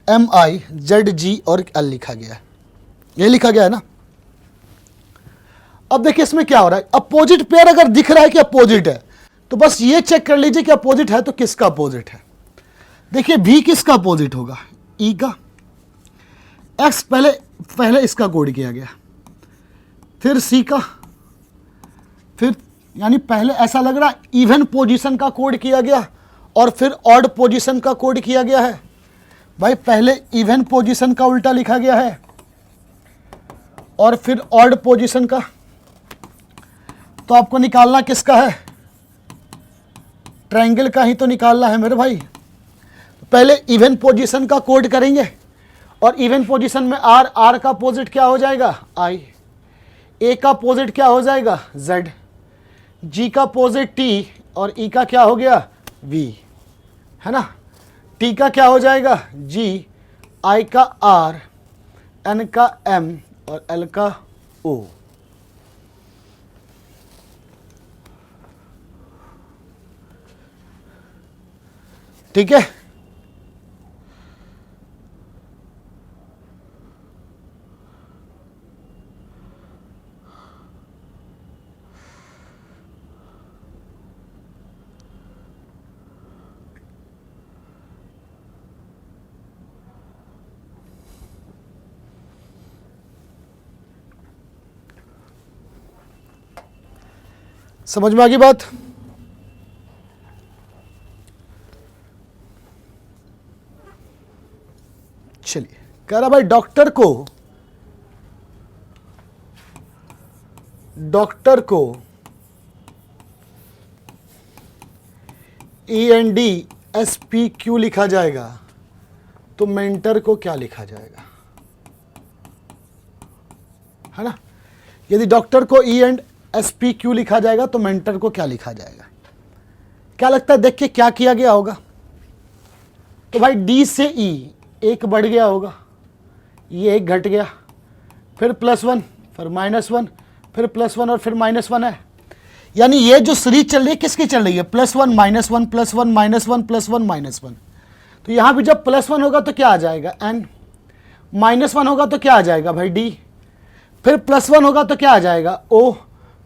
M I Z G और एल लिखा गया है, ये लिखा गया है ना। अब देखिए इसमें क्या हो रहा है, अपोजिट पेयर अगर दिख रहा है कि अपोजिट है तो बस ये चेक कर लीजिए कि अपोजिट है तो किसका अपोजिट है। देखिए भी किसका अपोजिट होगा, ई का, एक्स पहले इसका कोड किया गया, फिर सी का, फिर यानी पहले ऐसा लग रहा है इवन पोजीशन का कोड किया गया और फिर ऑड पोजीशन का कोड किया गया है। भाई पहले इवन पोजीशन का उल्टा लिखा गया है और फिर ऑड पोजीशन का, तो आपको निकालना किसका है, ट्रायंगल का ही तो निकालना है मेरे भाई। पहले इवन पोजीशन का कोड करेंगे और इवन पोजीशन में आर, आर का अपोजिट क्या हो जाएगा, आई, ए का अपोजिट क्या हो जाएगा, जेड, जी का अपोजिट टी और ई का क्या हो गया, वी, है ना। टी का क्या हो जाएगा, जी, आई का आर, एन का एम और एल का ओ। ठीक है, समझ में आ गई बात। चलिए, कह रहा भाई डॉक्टर को ENDSPQ लिखा जाएगा तो मेंटर को क्या लिखा जाएगा, है ना। यदि डॉक्टर को ENDSPQ लिखा जाएगा तो मेंटर को क्या लिखा जाएगा, क्या लगता है, देख के क्या किया गया होगा। तो भाई डी से ई एक बढ़ गया होगा, ये एक घट गया, फिर +1, फिर -1, फिर +1 और फिर -1 है। यानी ये जो सीरीज चल रही है किसकी चल रही है, +1 -1 +1 -1 +1 -1। तो यहां भी जब +1 होगा तो क्या आ जाएगा, n, -1 होगा तो क्या आ जाएगा भाई d, फिर +1 होगा तो क्या आ जाएगा o,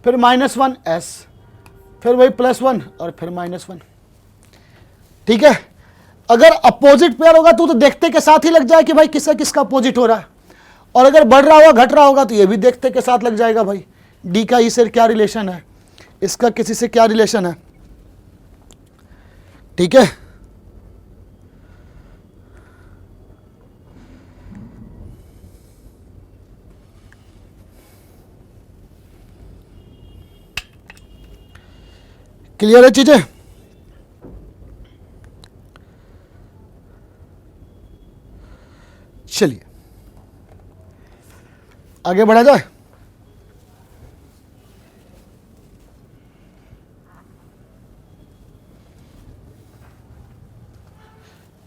फिर -1 s, फिर वही +1 और फिर -1। ठीक है, अगर अपोजिट पेयर होगा तो देखते के साथ ही लग जाए कि भाई किसका किसका अपोजिट हो रहा है, और अगर बढ़ रहा होगा घट रहा होगा तो ये भी देखते के साथ लग जाएगा भाई डी का ई से क्या रिलेशन है, इसका किसी से क्या रिलेशन है। ठीक है, क्लियर है चीजें? चलिए आगे बढ़ा जाए।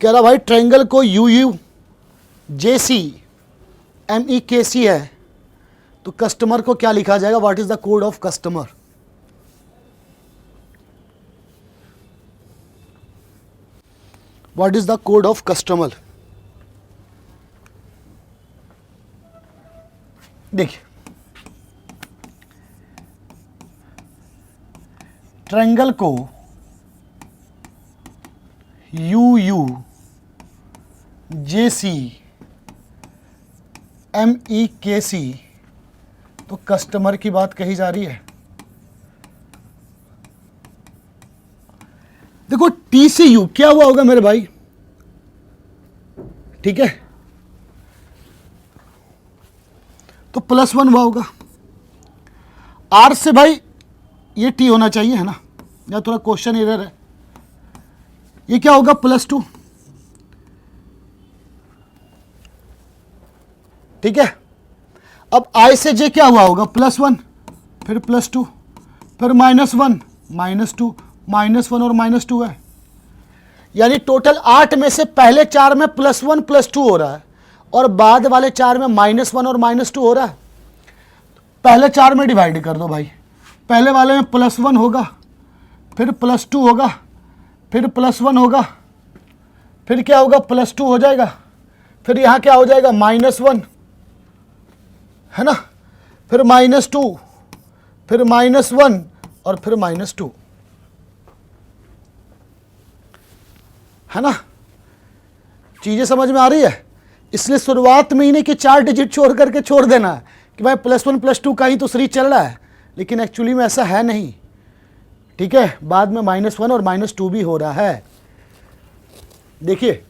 कह रहा भाई ट्रायंगल को U U J C M E K C है तो कस्टमर को क्या लिखा जाएगा? What is the code of customer? What is the code of customer? देखिए ट्रायंगल को U U J C M E K C तो कस्टमर की बात कही जा रही है। देखो टी सी यू क्या हुआ होगा मेरे भाई? ठीक है, तो +1 हुआ होगा। आर से भाई ये टी होना चाहिए है ना, या थोड़ा क्वेश्चन एरर है। ये क्या होगा? +2। ठीक है, अब आई से जे क्या हुआ होगा? +1 फिर +2 फिर -1 -2 -1 और -2 है, यानी टोटल 8 में से पहले 4 में +1 +2 हो रहा है और बाद वाले 4 में -1 और -2 हो रहा है। पहले 4 में डिवाइड कर दो भाई। पहले वाले में +1 होगा, फिर +2 होगा, फिर +1 होगा, फिर क्या होगा? +2 हो जाएगा, फिर यहां क्या हो जाएगा? -1 है ना, फिर -2 फिर -1 और फिर -2 है ना। चीजें समझ में आ रही है? इसलिए शुरुआत में ही नहीं कि 4 डिजिट छोड़ करके छोड़ देना है कि भाई +1 +2 का ही तो सीरीज चल रहा है, लेकिन एक्चुअली में ऐसा है नहीं। ठीक है, बाद में -1 और -2 भी हो रहा है। देखिए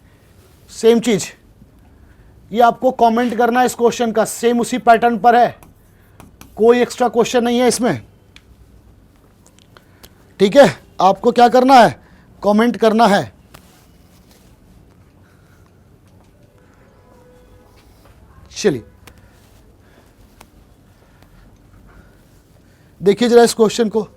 सेम चीज, ये आपको कमेंट करना है इस क्वेश्चन का, सेम उसी पैटर्न पर है, कोई एक्स्ट्रा क्वेश्चन नहीं है इसमें। ठीक है, आपको क्या करना है? कमेंट करना है। चलिए देखिए जरा इस क्वेश्चन को।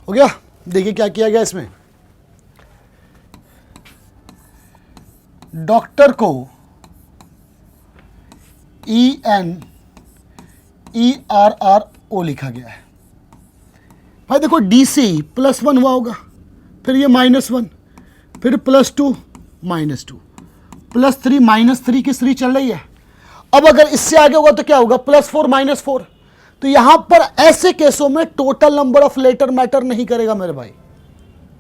हो गया? देखिए क्या किया गया इसमें। डॉक्टर को ENERRO लिखा गया है। भाई देखो DC +1 हुआ होगा, फिर ये -1 फिर +2 -2 +3 -3 की सीरीज चल रही है। अब अगर इससे आगे होगा तो क्या होगा? +4 -4। तो यहां पर ऐसे केसों में total number of letter matter नहीं करेगा मेरे भाई,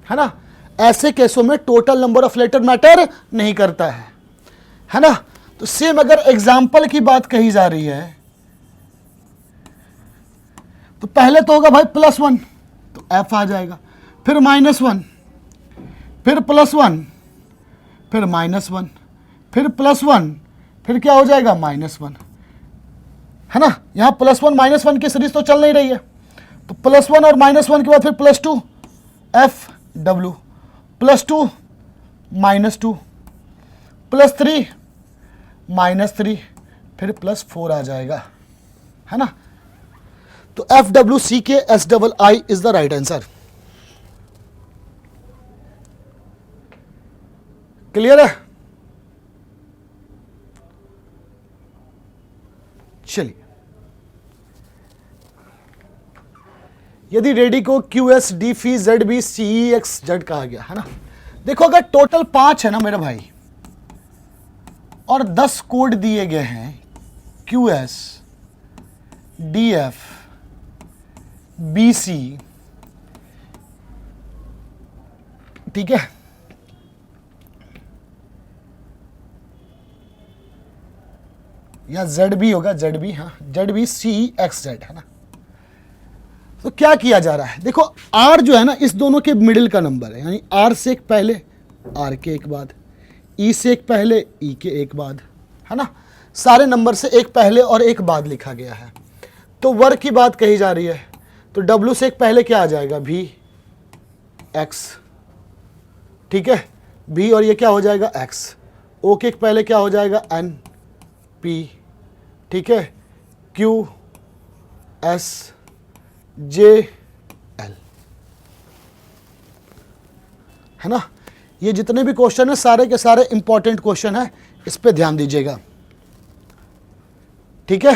है ना। ऐसे केसों में total number of letter matter नहीं करता है ना। तो सेम अगर एग्जाम्पल की बात कही जा रही है तो पहले तो होगा भाई +1 तो F आ जाएगा, फिर -1 फिर +1 फिर -1 फिर +1 फिर क्या हो जाएगा? -1 है ना। यहां +1 -1 की सीरीज तो चल नहीं रही है, तो +1 और -1 के बाद फिर +2 FW +2 -2 +3 -3 फिर +4 आ जाएगा, है ना। तो FWCKSII is the right answer. Clear है? चलिए, यदि रेडी को QSD फी ZB CEXZ कहा गया है ना। देखो अगर टोटल 5 है ना मेरे भाई और 10 कोड दिए गए हैं QS DF BC, ठीक है, या ZB होगा, ZB, हाँ ZB CXZ है ना। तो क्या किया जा रहा है, देखो R जो है ना इस दोनों के मिडिल का नंबर है, यानी R से एक पहले, R के एक बाद, E से एक पहले, E के एक बाद, है ना। सारे नंबर से एक पहले और एक बाद लिखा गया है। तो वर्ग की बात कही जा रही है, तो W से एक पहले क्या आ जाएगा, V X, ठीक है, V और ये क्या हो जाएगा X, O के एक पहले क्या हो जाएगा N P, ठीक है, Q S J L, है ना। ये जितने भी क्वेश्चन है सारे के सारे इंपॉर्टेंट क्वेश्चन है, इस पे ध्यान दीजिएगा, ठीक है।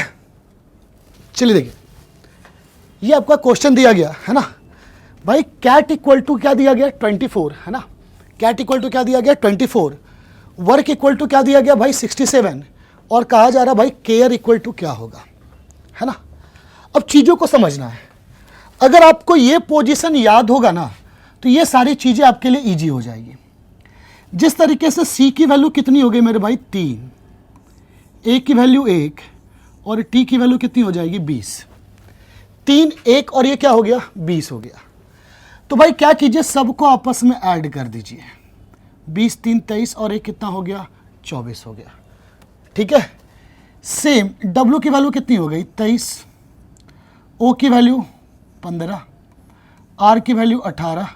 चलिए देखिए, ये आपका क्वेश्चन दिया गया है ना भाई, कैट इक्वल टू क्या दिया गया 24, है ना। कैट इक्वल टू क्या दिया गया 24, वर्क इक्वल टू क्या दिया गया भाई 67, और कहा जा रहा भाई केयर इक्वल टू क्या होगा, है ना। अब चीज़ों को समझना है, अगर आपको ये पोजीशन याद होगा ना तो ये सारी चीज़ें आपके लिए इजी हो जाएगी। जिस तरीके से C की वैल्यू कितनी हो गई मेरे भाई 3, A की वैल्यू 1 और T की वैल्यू कितनी हो जाएगी 20, 3 1 और ये क्या हो गया 20 हो गया। तो भाई क्या कीजिए, सबको आपस में ऐड कर दीजिए, 20 3 23 और एक कितना हो गया 24 हो गया, ठीक है। सेम W की वैल्यू कितनी हो गई 23, O की वैल्यू 15, R की वैल्यू 18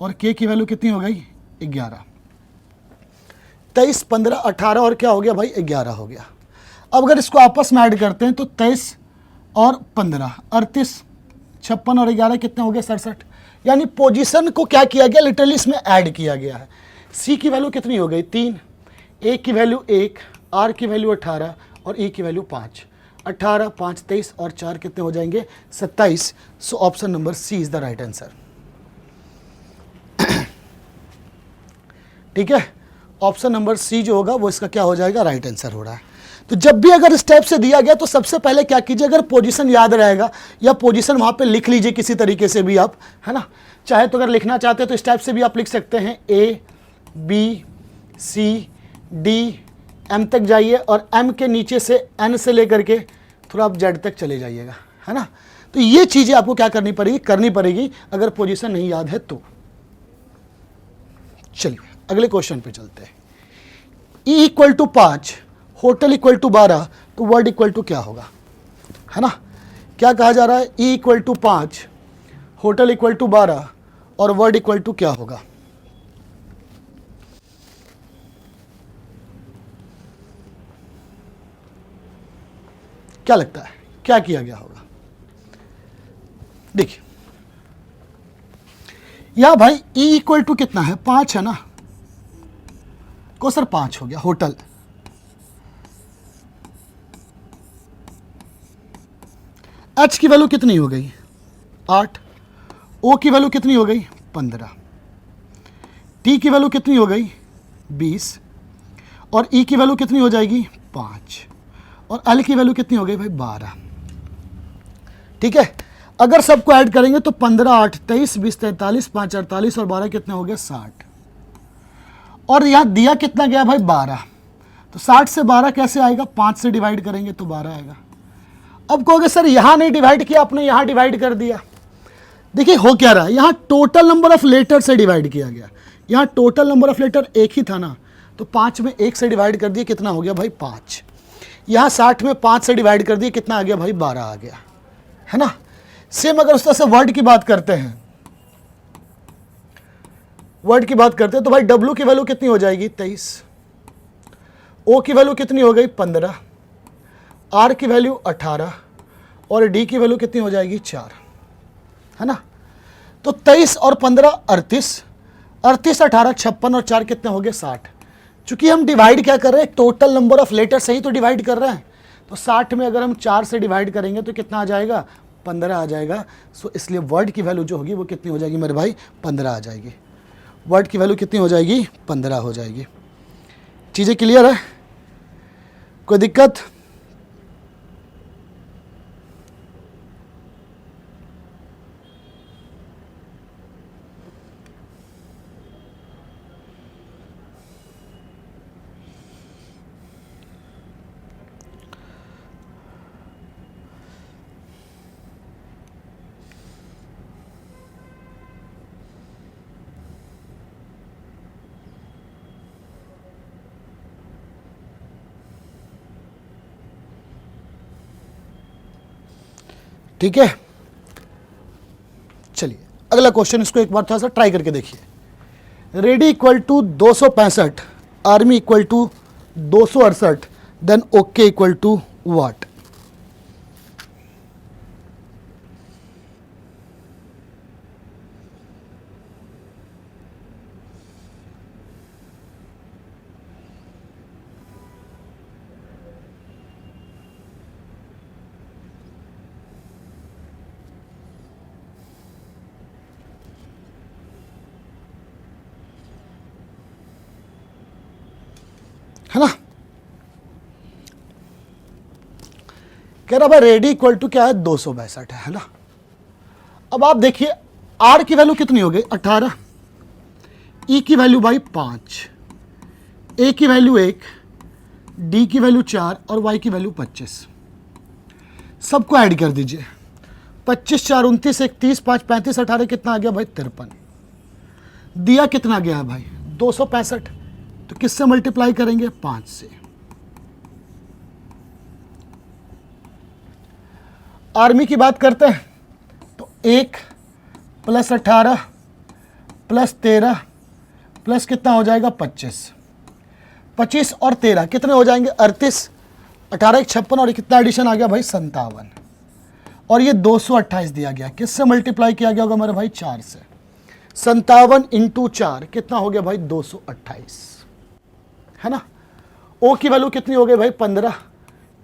और K की वैल्यू कितनी हो गई 11, 23 15 18 और क्या हो गया भाई 11 हो गया। अब अगर इसको आपस में ऐड करते हैं तो 23 और 15 38, 56 और 11 कितने हो गए 67, यानी पोजीशन को क्या किया गया लिटरली इसमें ऐड किया गया है। C की वैल्यू कितनी हो गई 3, A की वैल्यू 1, R की वैल्यू 18 और E की वैल्यू 5, 18 5 23 और 4 कितने हो जाएंगे 27। So option number C is the right answer, ठीक है। ऑप्शन नंबर C जो होगा वो इसका क्या हो जाएगा राइट आंसर हो रहा है। तो जब भी अगर इस टाइप से दिया गया तो सबसे पहले क्या कीजिए, अगर पोजीशन याद रहेगा या पोजीशन वहाँ पे लिख लीजिए किसी तरीके से भी आप, है ना। चाहे तो अगर लिखना चाहते हैं तो इस टाइप से भी आप लिख सकते हैं, A B C D M तक जाइए और M के नीचे से N से लेकर के थोड़ा आप Z तक चले जाइएगा, है ना। तो ये चीज़ें आपको क्या करनी पड़ेगी अगर पोजीशन नहीं याद है तो। चलिए अगले क्वेश्चन पे चलते हैं। E equal to 5, hotel equal to 12, तो वर्ड इक्वल टू क्या होगा, है ना। क्या कहा जा रहा है, E equal to 5, hotel equal to 12 और वर्ड इक्वल टू क्या होगा। क्या लगता है क्या किया गया होगा। देखिए या भाई E इक्वल टू कितना है 5 है ना, को सर 5 हो गया होटल, H की वैल्यू कितनी हो गई 8, O की वैल्यू कितनी हो गई 15, T की वैल्यू कितनी हो गई 20 और E की वैल्यू कितनी हो जाएगी 5 और L की वैल्यू कितनी हो गई भाई 12, ठीक है। अगर सबको ऐड करेंगे तो 15 8 23 20 43 5 48 और 12 कितने हो गए 60, और यहाँ दिया कितना गया भाई 12, तो 60 से 12 कैसे आएगा, 5 से डिवाइड करेंगे तो 12 आएगा। अब कहोगे सर यहाँ नहीं डिवाइड किया आपने, यहाँ डिवाइड कर दिया। देखिए हो क्या रहा है, यहाँ टोटल नंबर ऑफ लेटर से डिवाइड किया गया, यहाँ टोटल नंबर ऑफ लेटर एक ही था ना, तो 5 में 1 से डिवाइड कर दिए कितना हो गया भाई 5, यहाँ 60 में 5 से डिवाइड कर दिए कितना आ गया भाई 12 आ गया, है ना। सेम अगर उस तरह से वर्ड की बात करते हैं, तो भाई W की वैल्यू कितनी हो जाएगी 23, O की वैल्यू कितनी हो गई 15, R की वैल्यू 18 और D की वैल्यू कितनी हो जाएगी 4, है ना। तो 23 और 15 38, 38 18 56 और 4 कितने हो गए 60। चूंकि हम डिवाइड क्या कर रहे हैं, टोटल नंबर ऑफ लेटर से ही तो डिवाइड कर रहे हैं, तो 60 में अगर हम 4 से डिवाइड करेंगे तो कितना आ जाएगा 15 आ जाएगा। सो इसलिए वर्ड की वैल्यू जो होगी वो कितनी हो जाएगी मेरे भाई 15 आ जाएगी, वर्ड की वैल्यू कितनी हो जाएगी 15 हो जाएगी। चीज़ें क्लियर है, कोई दिक्कत। ठीक है, चलिए अगला क्वेश्चन, इसको एक बार थोड़ा सा ट्राई करके देखिए। Ready equal to 265, army equal to 268, then okay equal to what? है ना, कह रहा भाई रेडी इक्वल टू क्या है, 262 है ना। अब आप देखिए आर की वैल्यू कितनी हो गई, 18, ई की वैल्यू भाई 5, ए की वैल्यू 1, डी की वैल्यू 4 और वाई की वैल्यू 25। सबको ऐड कर दीजिए, 25 4 29, 1 30, 5 35, 18 कितना आ गया भाई, 53। दिया कितना गया है भाई, 265, तो किससे मल्टीप्लाई करेंगे, 5 से। आर्मी की बात करते हैं तो 1 + 18 + 13 प्लस कितना हो जाएगा, 25। 25 और 13 कितने हो जाएंगे, 38, 18 1 56 और कितना एडिशन आ गया भाई, 57। और ये 228 दिया गया, किससे मल्टीप्लाई किया गया होगा मेरे भाई, 4 से। 57 × 4 कितना हो गया भाई, 228, है ना। ओ की वैल्यू कितनी हो गई भाई, 15,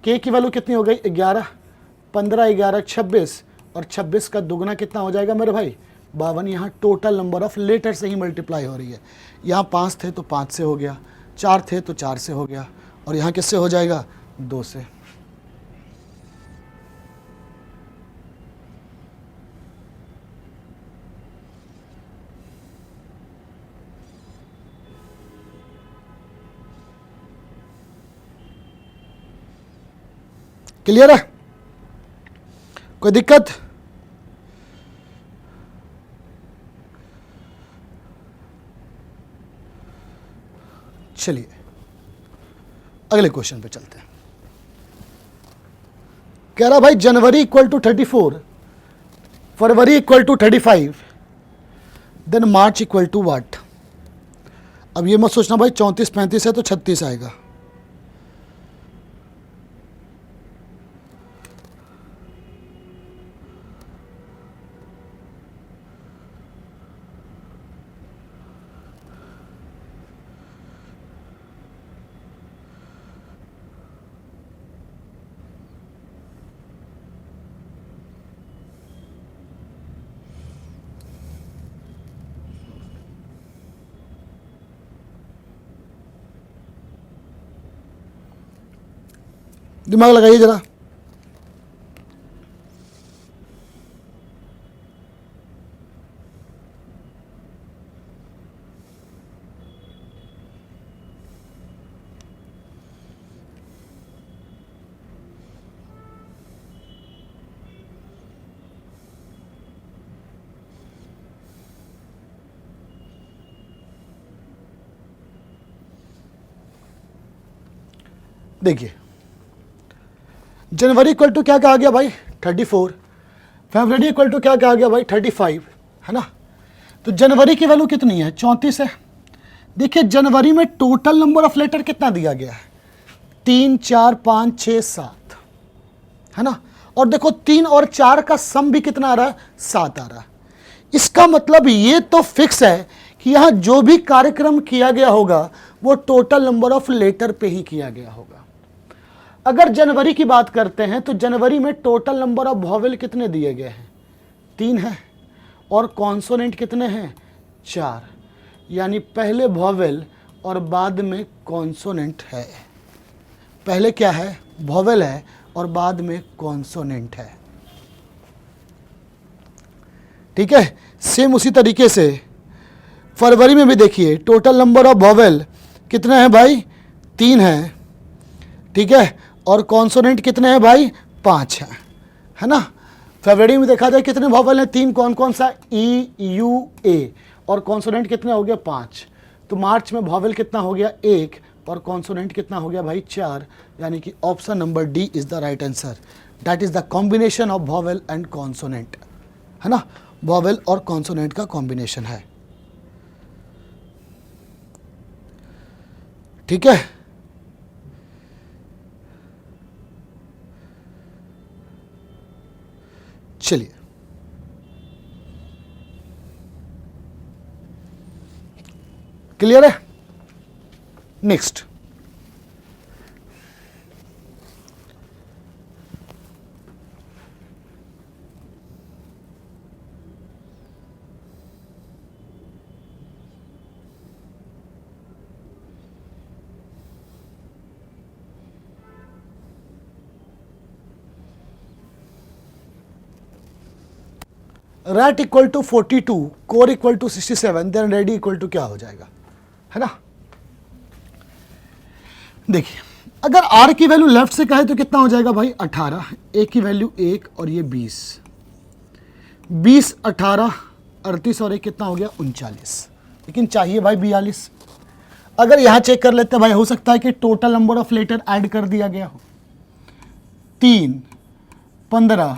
के की वैल्यू कितनी हो गई, 11, 15 11 26 और 26 का दुगना कितना हो जाएगा मेरे भाई, 52। यहाँ टोटल नंबर ऑफ लेटर से ही मल्टीप्लाई हो रही है। यहाँ 5 थे तो 5 से हो गया, 4 थे तो 4 से हो गया, और यहाँ किससे हो जाएगा, 2 से। क्लियर है, कोई दिक्कत? चलिए अगले क्वेश्चन पे चलते हैं। कह रहा भाई January equal to 34, February equal to 35, then March equal to what? अब ये मत सोचना भाई 34 35 है तो 36 आएगा। दिमाग लगाइए जरा। देखिए जनवरी इक्वल टू क्या कहा गया भाई, 34, फरवरी इक्वल टू क्या कहा गया भाई, 35, है ना। तो जनवरी की वैल्यू कितनी है, 34 है। देखिए जनवरी में टोटल नंबर ऑफ लेटर कितना दिया गया है, 3 4 5 6 7, है ना। और देखो 3 और 4 का सम भी कितना आ रहा है, 7 आ रहा है। इसका मतलब ये तो फिक्स है कि यहाँ जो भी कार्यक्रम किया गया होगा वो टोटल नंबर ऑफ लेटर पे ही किया गया होगा। अगर जनवरी की बात करते हैं तो जनवरी में टोटल नंबर ऑफ वॉवेल कितने दिए गए हैं, 3 है, और कॉन्सोनेंट कितने हैं, 4, यानी पहले वॉवेल और बाद में कॉन्सोनेंट है। पहले क्या है, वॉवेल है और बाद में कॉन्सोनेंट है। ठीक है, सेम उसी तरीके से फरवरी में भी देखिए टोटल नंबर ऑफ वॉवेल कितने हैं भाई, 3 है, ठीक है, और कॉन्सोनेंट कितने हैं भाई, 5 हैं, है ना। फरवरी में देखा जाए कितने वॉवेल हैं, 3, कौन कौन सा, ई यू ए, और कॉन्सोनेंट कितने हो गया, 5। तो मार्च में वॉवेल कितना हो गया, 1, और कॉन्सोनेंट कितना हो गया भाई 4, यानी कि option number D is the right answer. That is the combination of vowel and consonant, है ना, वॉवेल और कॉन्सोनेंट का कॉम्बिनेशन है। ठीक है, चलिए क्लियर है। Next, rat equal to 42, core equal to 67, then ready equal to क्या हो जाएगा, है ना। देखिए, अगर आर की वैल्यू लेफ्ट से कहे तो कितना हो जाएगा भाई 18, ए की वैल्यू 1 और ये 20, 20 18 38 और एक कितना हो गया 39, लेकिन चाहिए भाई 42। अगर यहां चेक कर लेते भाई, हो सकता है कि total number of letter add कर दिया गया हो, 3 15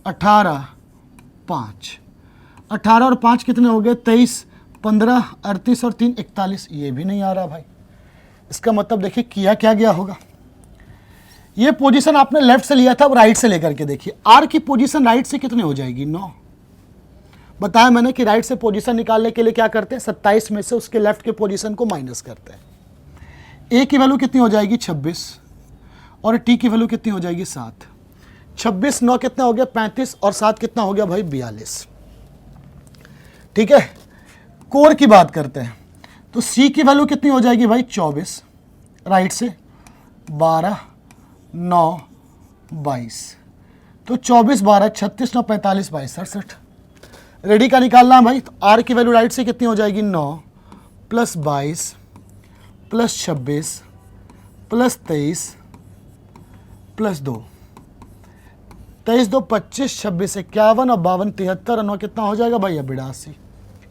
18 5, 18 और 5 कितने हो गए 23, 15 38 और 3 41, ये भी नहीं आ रहा भाई। इसका मतलब देखिए किया क्या गया होगा, ये पोजीशन आपने लेफ्ट से लिया था, अब राइट से लेकर के देखिए, आर की पोजीशन राइट से कितनी हो जाएगी 9। बताया मैंने कि राइट से पोजीशन निकालने के लिए क्या करते हैं, 27 में से उसके लेफ्ट के पोजीशन को माइनस करते हैं। ए की वैल्यू कितनी हो जाएगी 26 और टी की वैल्यू कितनी हो जाएगी 7, 26 9 कितना हो गया 35 और 7 कितना हो गया भाई 42। ठीक है, कोर की बात करते हैं तो सी की वैल्यू कितनी हो जाएगी भाई 24, राइट से 12 9 22, तो 24 12 36 9 45 22 67। रेडी का निकालना है भाई, तो आर की वैल्यू राइट से कितनी हो जाएगी 9 प्लस 22 प्लस 26 प्लस 23 प्लस 2, 23 2 25 26 51 और 52 73 और 9 कितना हो जाएगा भाई 82,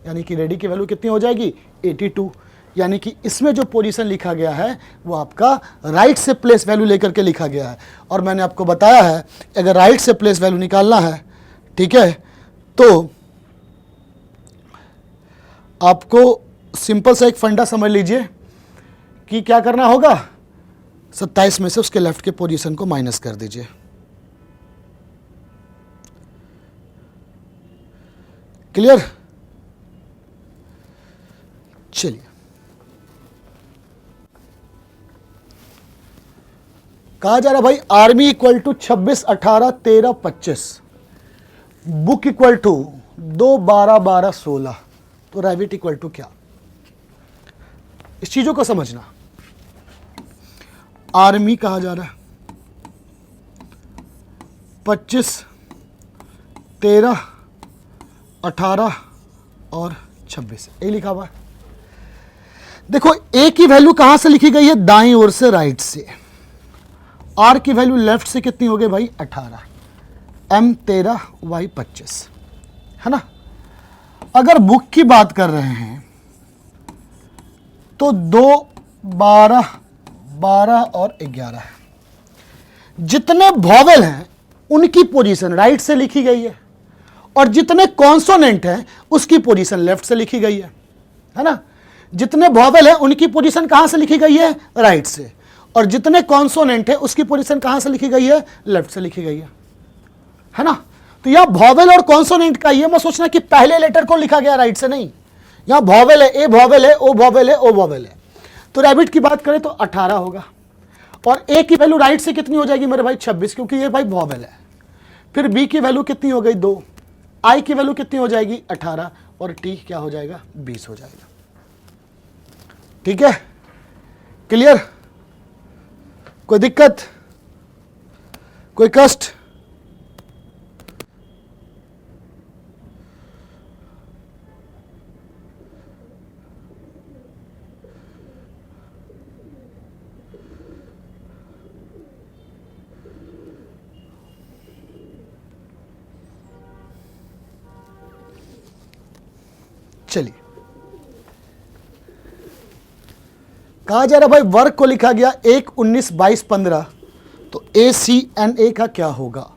यानी कि रेडी की वैल्यू कितनी हो जाएगी 82। यानी कि इसमें जो पोजीशन लिखा गया है वो आपका राइट से प्लेस वैल्यू लेकर के लिखा गया है। और मैंने आपको बताया है अगर राइट से प्लेस वैल्यू निकालना है, ठीक है, तो आपको सिंपल सा एक फंडा समझ लीजिए कि क्या करना होगा, 27 में से उसके लेफ्ट के पोजीशन को माइनस कर दीजिए। क्लियर, चलिए कहा जा रहा भाई army equal to 26 18 13 25, book equal to 2 12 12 16, तो रैबिट इक्वल टू क्या। इस चीजों को समझना, आर्मी कहा जा रहा है 25 13 18 और 26, ये लिखा हुआ है। देखो ए की वैल्यू कहां से लिखी गई है, दाईं ओर से राइट से। आर की वैल्यू लेफ्ट से कितनी हो गई भाई 18, एम 13 वाई 25, है ना। अगर बुक की बात कर रहे हैं तो 2 12 12 और 11 है। जितने वॉवेल हैं उनकी पोजीशन राइट से लिखी गई है और जितने कॉन्सोनेंट हैं उसकी पोजीशन लेफ्ट से लिखी गई है ना। जितने वॉवेल हैं उनकी पोजीशन कहां से लिखी गई है, राइट से, और जितने कॉन्सोनेंट है उसकी पोजीशन कहां से लिखी गई है, लेफ्ट से लिखी गई है ना। तो यहां वॉवेल और कॉन्सोनेंट का ये मत सोचना कि पहले लेटर को लिखा गया राइट से, नहीं, यहां वॉवेल है, ए वॉवेल है, ओ वॉवेल है, ओ वॉवेल है। तो रैबिट की बात करें तो 18 होगा और ए की वैल्यू राइट से कितनी हो जाएगी मेरे भाई 26, क्योंकि ये भाई वॉवेल है। फिर बी की वैल्यू कितनी हो गई 2, आई की वैल्यू कितनी हो जाएगी 18 और टी क्या हो जाएगा 20 हो जाएगा। ठीक है, क्लियर, कोई दिक्कत, कोई कष्ट। चलिए कहा जा रहा भाई वर्क को लिखा गया 1, 19, 22, 15, तो ACNA का क्या होगा?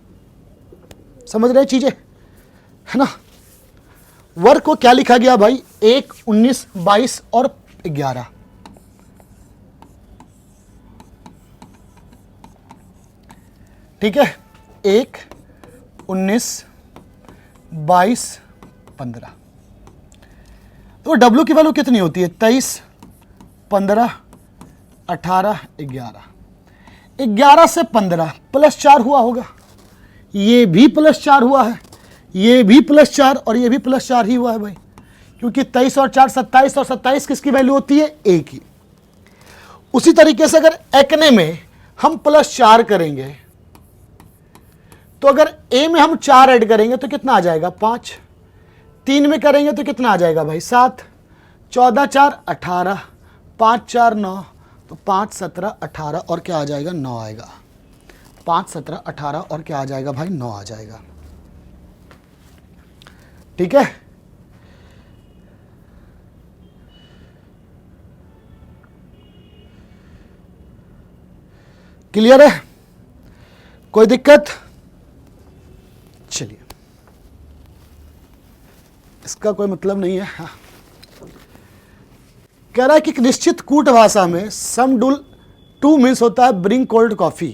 समझ रहे चीजें, है ना? वर्क को क्या लिखा गया भाई? 1, 19, 22 और 11। ठीक है, 1, 19, 22, 15। तो W की वैल्यू कितनी होती है? 23, 15, 18, 11। 11 से 15 +4 हुआ होगा, ये भी +4 हुआ है, ये भी +4 और ये भी +4 ही हुआ है भाई, क्योंकि 23 और 4 27, और 27 किसकी वैल्यू होती है? A की। उसी तरीके से अगर एकने में हम +4 करेंगे, तो अगर A में हम 4 ऐड करेंगे तो कितना आ जाएगा? 5। 3 में करेंगे तो कितना आ जाएगा भाई? 7। 14, 4, 18, 5, 4, 9, तो 5, 17, 18 और क्या आ जाएगा? 9 आएगा। 5, 17, 18 और क्या आ जाएगा भाई? 9 आ जाएगा। ठीक है, क्लियर है? कोई दिक्कत? चलिए, इसका कोई मतलब नहीं है। हाँ, कह रहा है कि एक निश्चित कूट भाषा में सम डुल टू मीन्स होता है ब्रिंग कोल्ड कॉफी,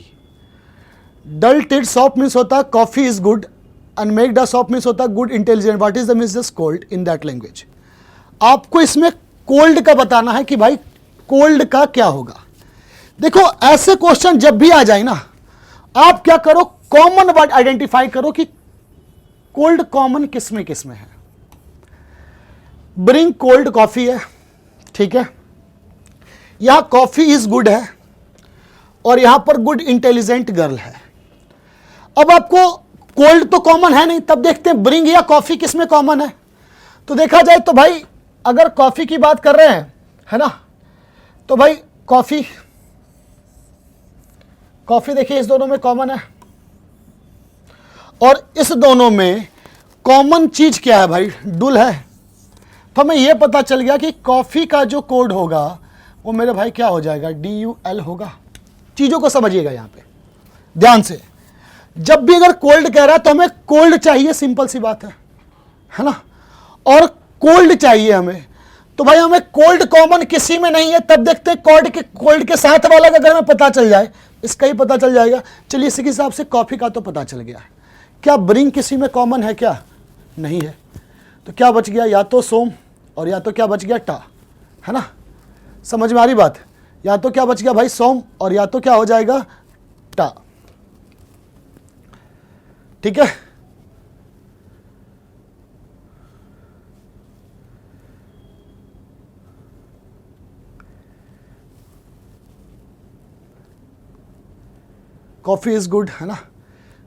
डल टिड सॉफ्ट मीन्स होता है coffee is good, and make the soft means होता है good intelligent. What is the means just cold in that language? आपको इसमें कोल्ड का बताना है कि भाई कोल्ड का क्या होगा। देखो, ऐसे क्वेश्चन जब भी आ जाए ना, आप क्या करो? कॉमन वर्ड आइडेंटिफाई करो कि कोल्ड कॉमन किसमें किसमें है। ब्रिंग कोल्ड कॉफी है, ठीक है, यहां कॉफी इज गुड है, और यहां पर गुड इंटेलिजेंट गर्ल है। अब आपको कोल्ड तो कॉमन है नहीं, तब देखते हैं ब्रिंग या कॉफी किसमें कॉमन है। तो देखा जाए तो भाई अगर कॉफी की बात कर रहे हैं, है ना, तो भाई कॉफी देखिए इस दोनों में कॉमन है, और इस दोनों में कॉमन चीज क्या है भाई? डुल है। तो हमें यह पता चल गया कि कॉफी का जो कोड होगा वो मेरे भाई क्या हो जाएगा? DUL होगा। चीजों को समझिएगा यहां पे ध्यान से। जब भी अगर कोल्ड कह रहा है तो हमें कोल्ड चाहिए, सिंपल सी बात है ना, और कोल्ड चाहिए हमें। तो भाई हमें कोल्ड कॉमन किसी में नहीं है, तब देखते हैं कोल्ड के साथ वाला का अगर हमें पता चल जाए, इसका ही पता चल जाएगा। चलिए, इसी के हिसाब से कॉफी का तो पता चल गया। क्या ब्रिंग किसी में कॉमन है? क्या नहीं है। तो क्या बच गया? या तो सोम, और या तो क्या बच गया? टा, है ना? समझ में आ रही बात? या तो क्या बच गया भाई? सोम, और या तो क्या हो जाएगा? टा। ठीक है, कॉफी इज गुड, है ना,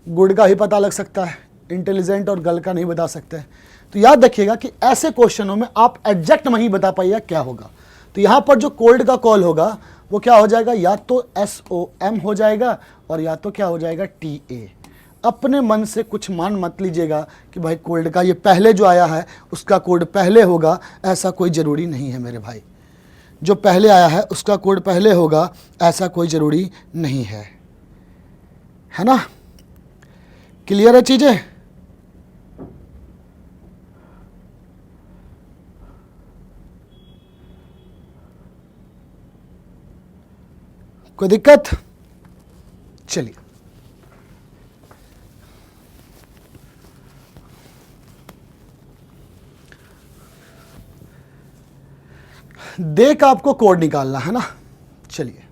गुड का ही पता लग सकता है, इंटेलिजेंट और गर्ल का नहीं बता सकते हैं। तो याद रखिएगा कि ऐसे क्वेश्चनों में आप एग्जैक्ट नहीं बता पाइएगा क्या होगा। तो यहां पर जो कोल्ड का कॉल होगा वो क्या हो जाएगा? या तो SOM हो जाएगा, और या तो क्या हो जाएगा? TA। अपने मन से कुछ मान मत लीजिएगा कि भाई कोल्ड का ये पहले जो आया है उसका कोड पहले होगा, ऐसा कोई ज़रूरी नहीं है मेरे भाई। जो पहले आया है उसका कोड पहले होगा, ऐसा कोई ज़रूरी नहीं है ना? क्लियर है चीज़ें? कोई दिक्कत? चलिए, दे का आपको कोड निकालना है ना। चलिए,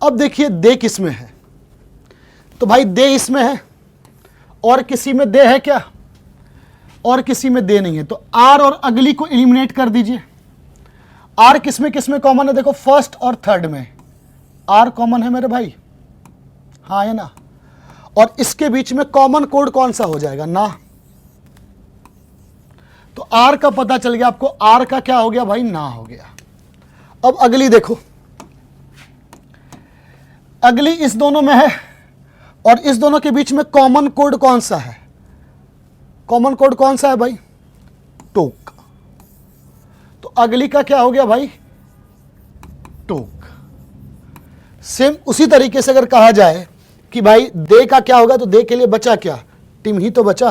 अब देखिए दे किस में है। तो भाई दे इसमें है, और किसी में दे है क्या? और किसी में दे नहीं है। तो आर और अगली को एलिमिनेट कर दीजिए। आर किसमें किसमें कॉमन है? देखो, फर्स्ट और थर्ड में आर कॉमन है मेरे भाई, हाँ है ना। और इसके बीच में कॉमन कोड कौन सा हो जाएगा? ना। तो आर का पता चल गया आपको, आर का क्या हो गया भाई? ना हो गया। अब अगली देखो, अगली इस दोनों में है, और इस दोनों के बीच में कॉमन कोड कौन सा है? कॉमन कोड कौन सा है भाई? टोक। तो अगली का क्या हो गया भाई? टूक। सेम उसी तरीके से अगर कहा जाए कि भाई दे का क्या होगा, तो दे के लिए बचा क्या, टिम ही तो बचा।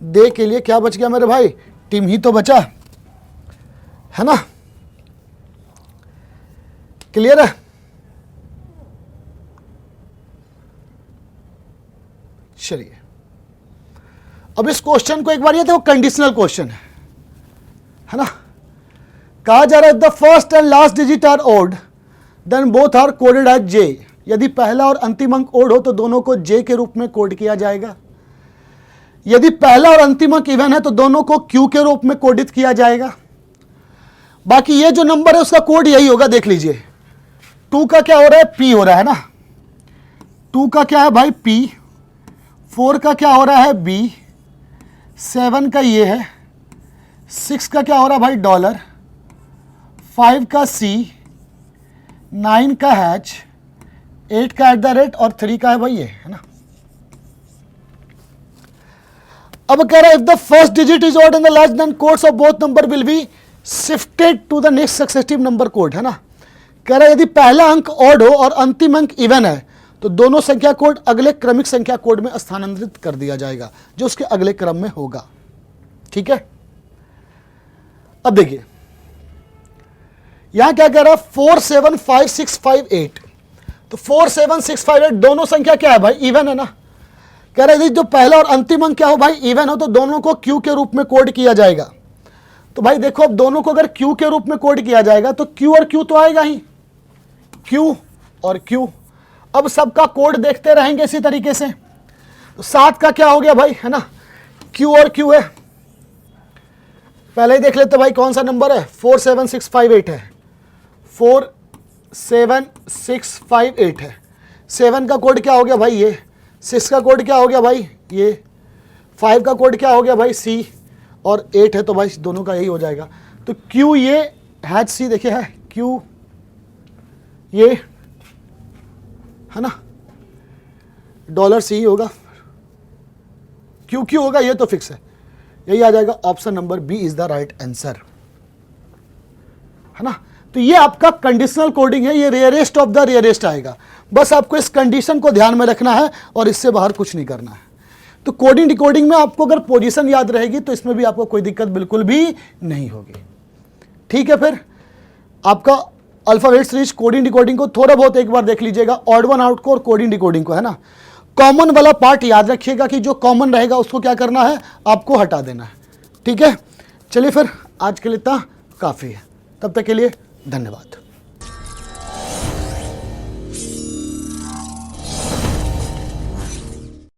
दे के लिए क्या बच गया मेरे भाई, टिम ही तो बचा, है ना। क्लियर है। चलिए अब इस क्वेश्चन को एक बार, ये देखो कंडीशनल क्वेश्चन है ना। कहा जा रहा है the first and last digit are odd then both are coded as J. यदि पहला और अंतिम अंक ओड हो तो दोनों को जे के रूप में कोड किया जाएगा। यदि पहला और अंतिम अंक इवन है तो दोनों को क्यू के रूप में कोडित किया जाएगा। बाकी ये जो नंबर है उसका कोड यही होगा, देख लीजिए। 2 का क्या हो रहा है, पी हो रहा है ना। 2 का क्या है भाई, पी। 4 का क्या हो रहा है, बी। 7 का ये है। 6 का क्या हो रहा है भाई, डॉलर। 5 का सी। 9 का हैच। 8 का @ और 3 का है भाई ये, है ना। अब कह रहा है if the first digit is odd and the last then codes of both number will be shifted to the next successive number code, है ना। कह रहा है यदि पहला अंक ऑड हो और अंतिम अंक इवन है तो दोनों संख्या कोड अगले क्रमिक संख्या कोड में स्थानांतरित कर दिया जाएगा, जो उसके अगले क्रम में होगा। ठीक है। अब देखिए यहां क्या कह रहा है, 4 7 5 6 5 8। तो 4 7 6 5 8 दोनों संख्या क्या है भाई, इवन है ना। कह रहे जो पहला और अंतिम अंक क्या हो भाई, इवन हो, तो दोनों को क्यू के रूप में कोड किया जाएगा। तो भाई देखो अब दोनों को अगर क्यू के रूप में कोड किया जाएगा तो क्यू और क्यू तो आएगा ही, क्यू और क्यू। अब सबका कोड देखते रहेंगे इसी तरीके से। तो 7 का क्या हो गया भाई, है ना, क्यू और क्यू है। पहले ही देख लेते भाई कौन सा नंबर है, 4 7 6 5 8 है। 4 7 6 5 8 है। 7 का कोड क्या हो गया भाई ये। 6 का कोड क्या हो गया भाई ये। 5 का कोड क्या हो गया भाई सी। और 8 है तो भाई दोनों का यही हो जाएगा। तो क्यू ये हैच सी देखिए है, क्यू ये है ना, डॉलर सी होगा, क्यू क्यू होगा, ये तो फिक्स है, यही आ जाएगा। Option number B is the right answer, है ना। तो ये आपका कंडीशनल कोडिंग है, ये रेयरेस्ट ऑफ द रेयरेस्ट आएगा। बस आपको इस कंडीशन को ध्यान में रखना है और इससे बाहर कुछ नहीं करना है। तो कोडिंग डिकोडिंग में आपको अगर पोजीशन याद रहेगी तो इसमें भी आपको कोई दिक्कत बिल्कुल भी नहीं होगी। ठीक है, फिर आपका अल्फाबेट सीरीज कोडिंग डिकोडिंग को थोड़ा बहुत एक बार देख लीजिएगा, ऑड वन आउट को और कोडिंग डिकोडिंग को, है ना। कॉमन वाला पार्ट याद रखिएगा कि जो कॉमन रहेगा उसको क्या करना है, आपको हटा देना है। ठीक है, चलिए फिर आज के लिए इतना काफ़ी है, तब तक के लिए धन्यवाद।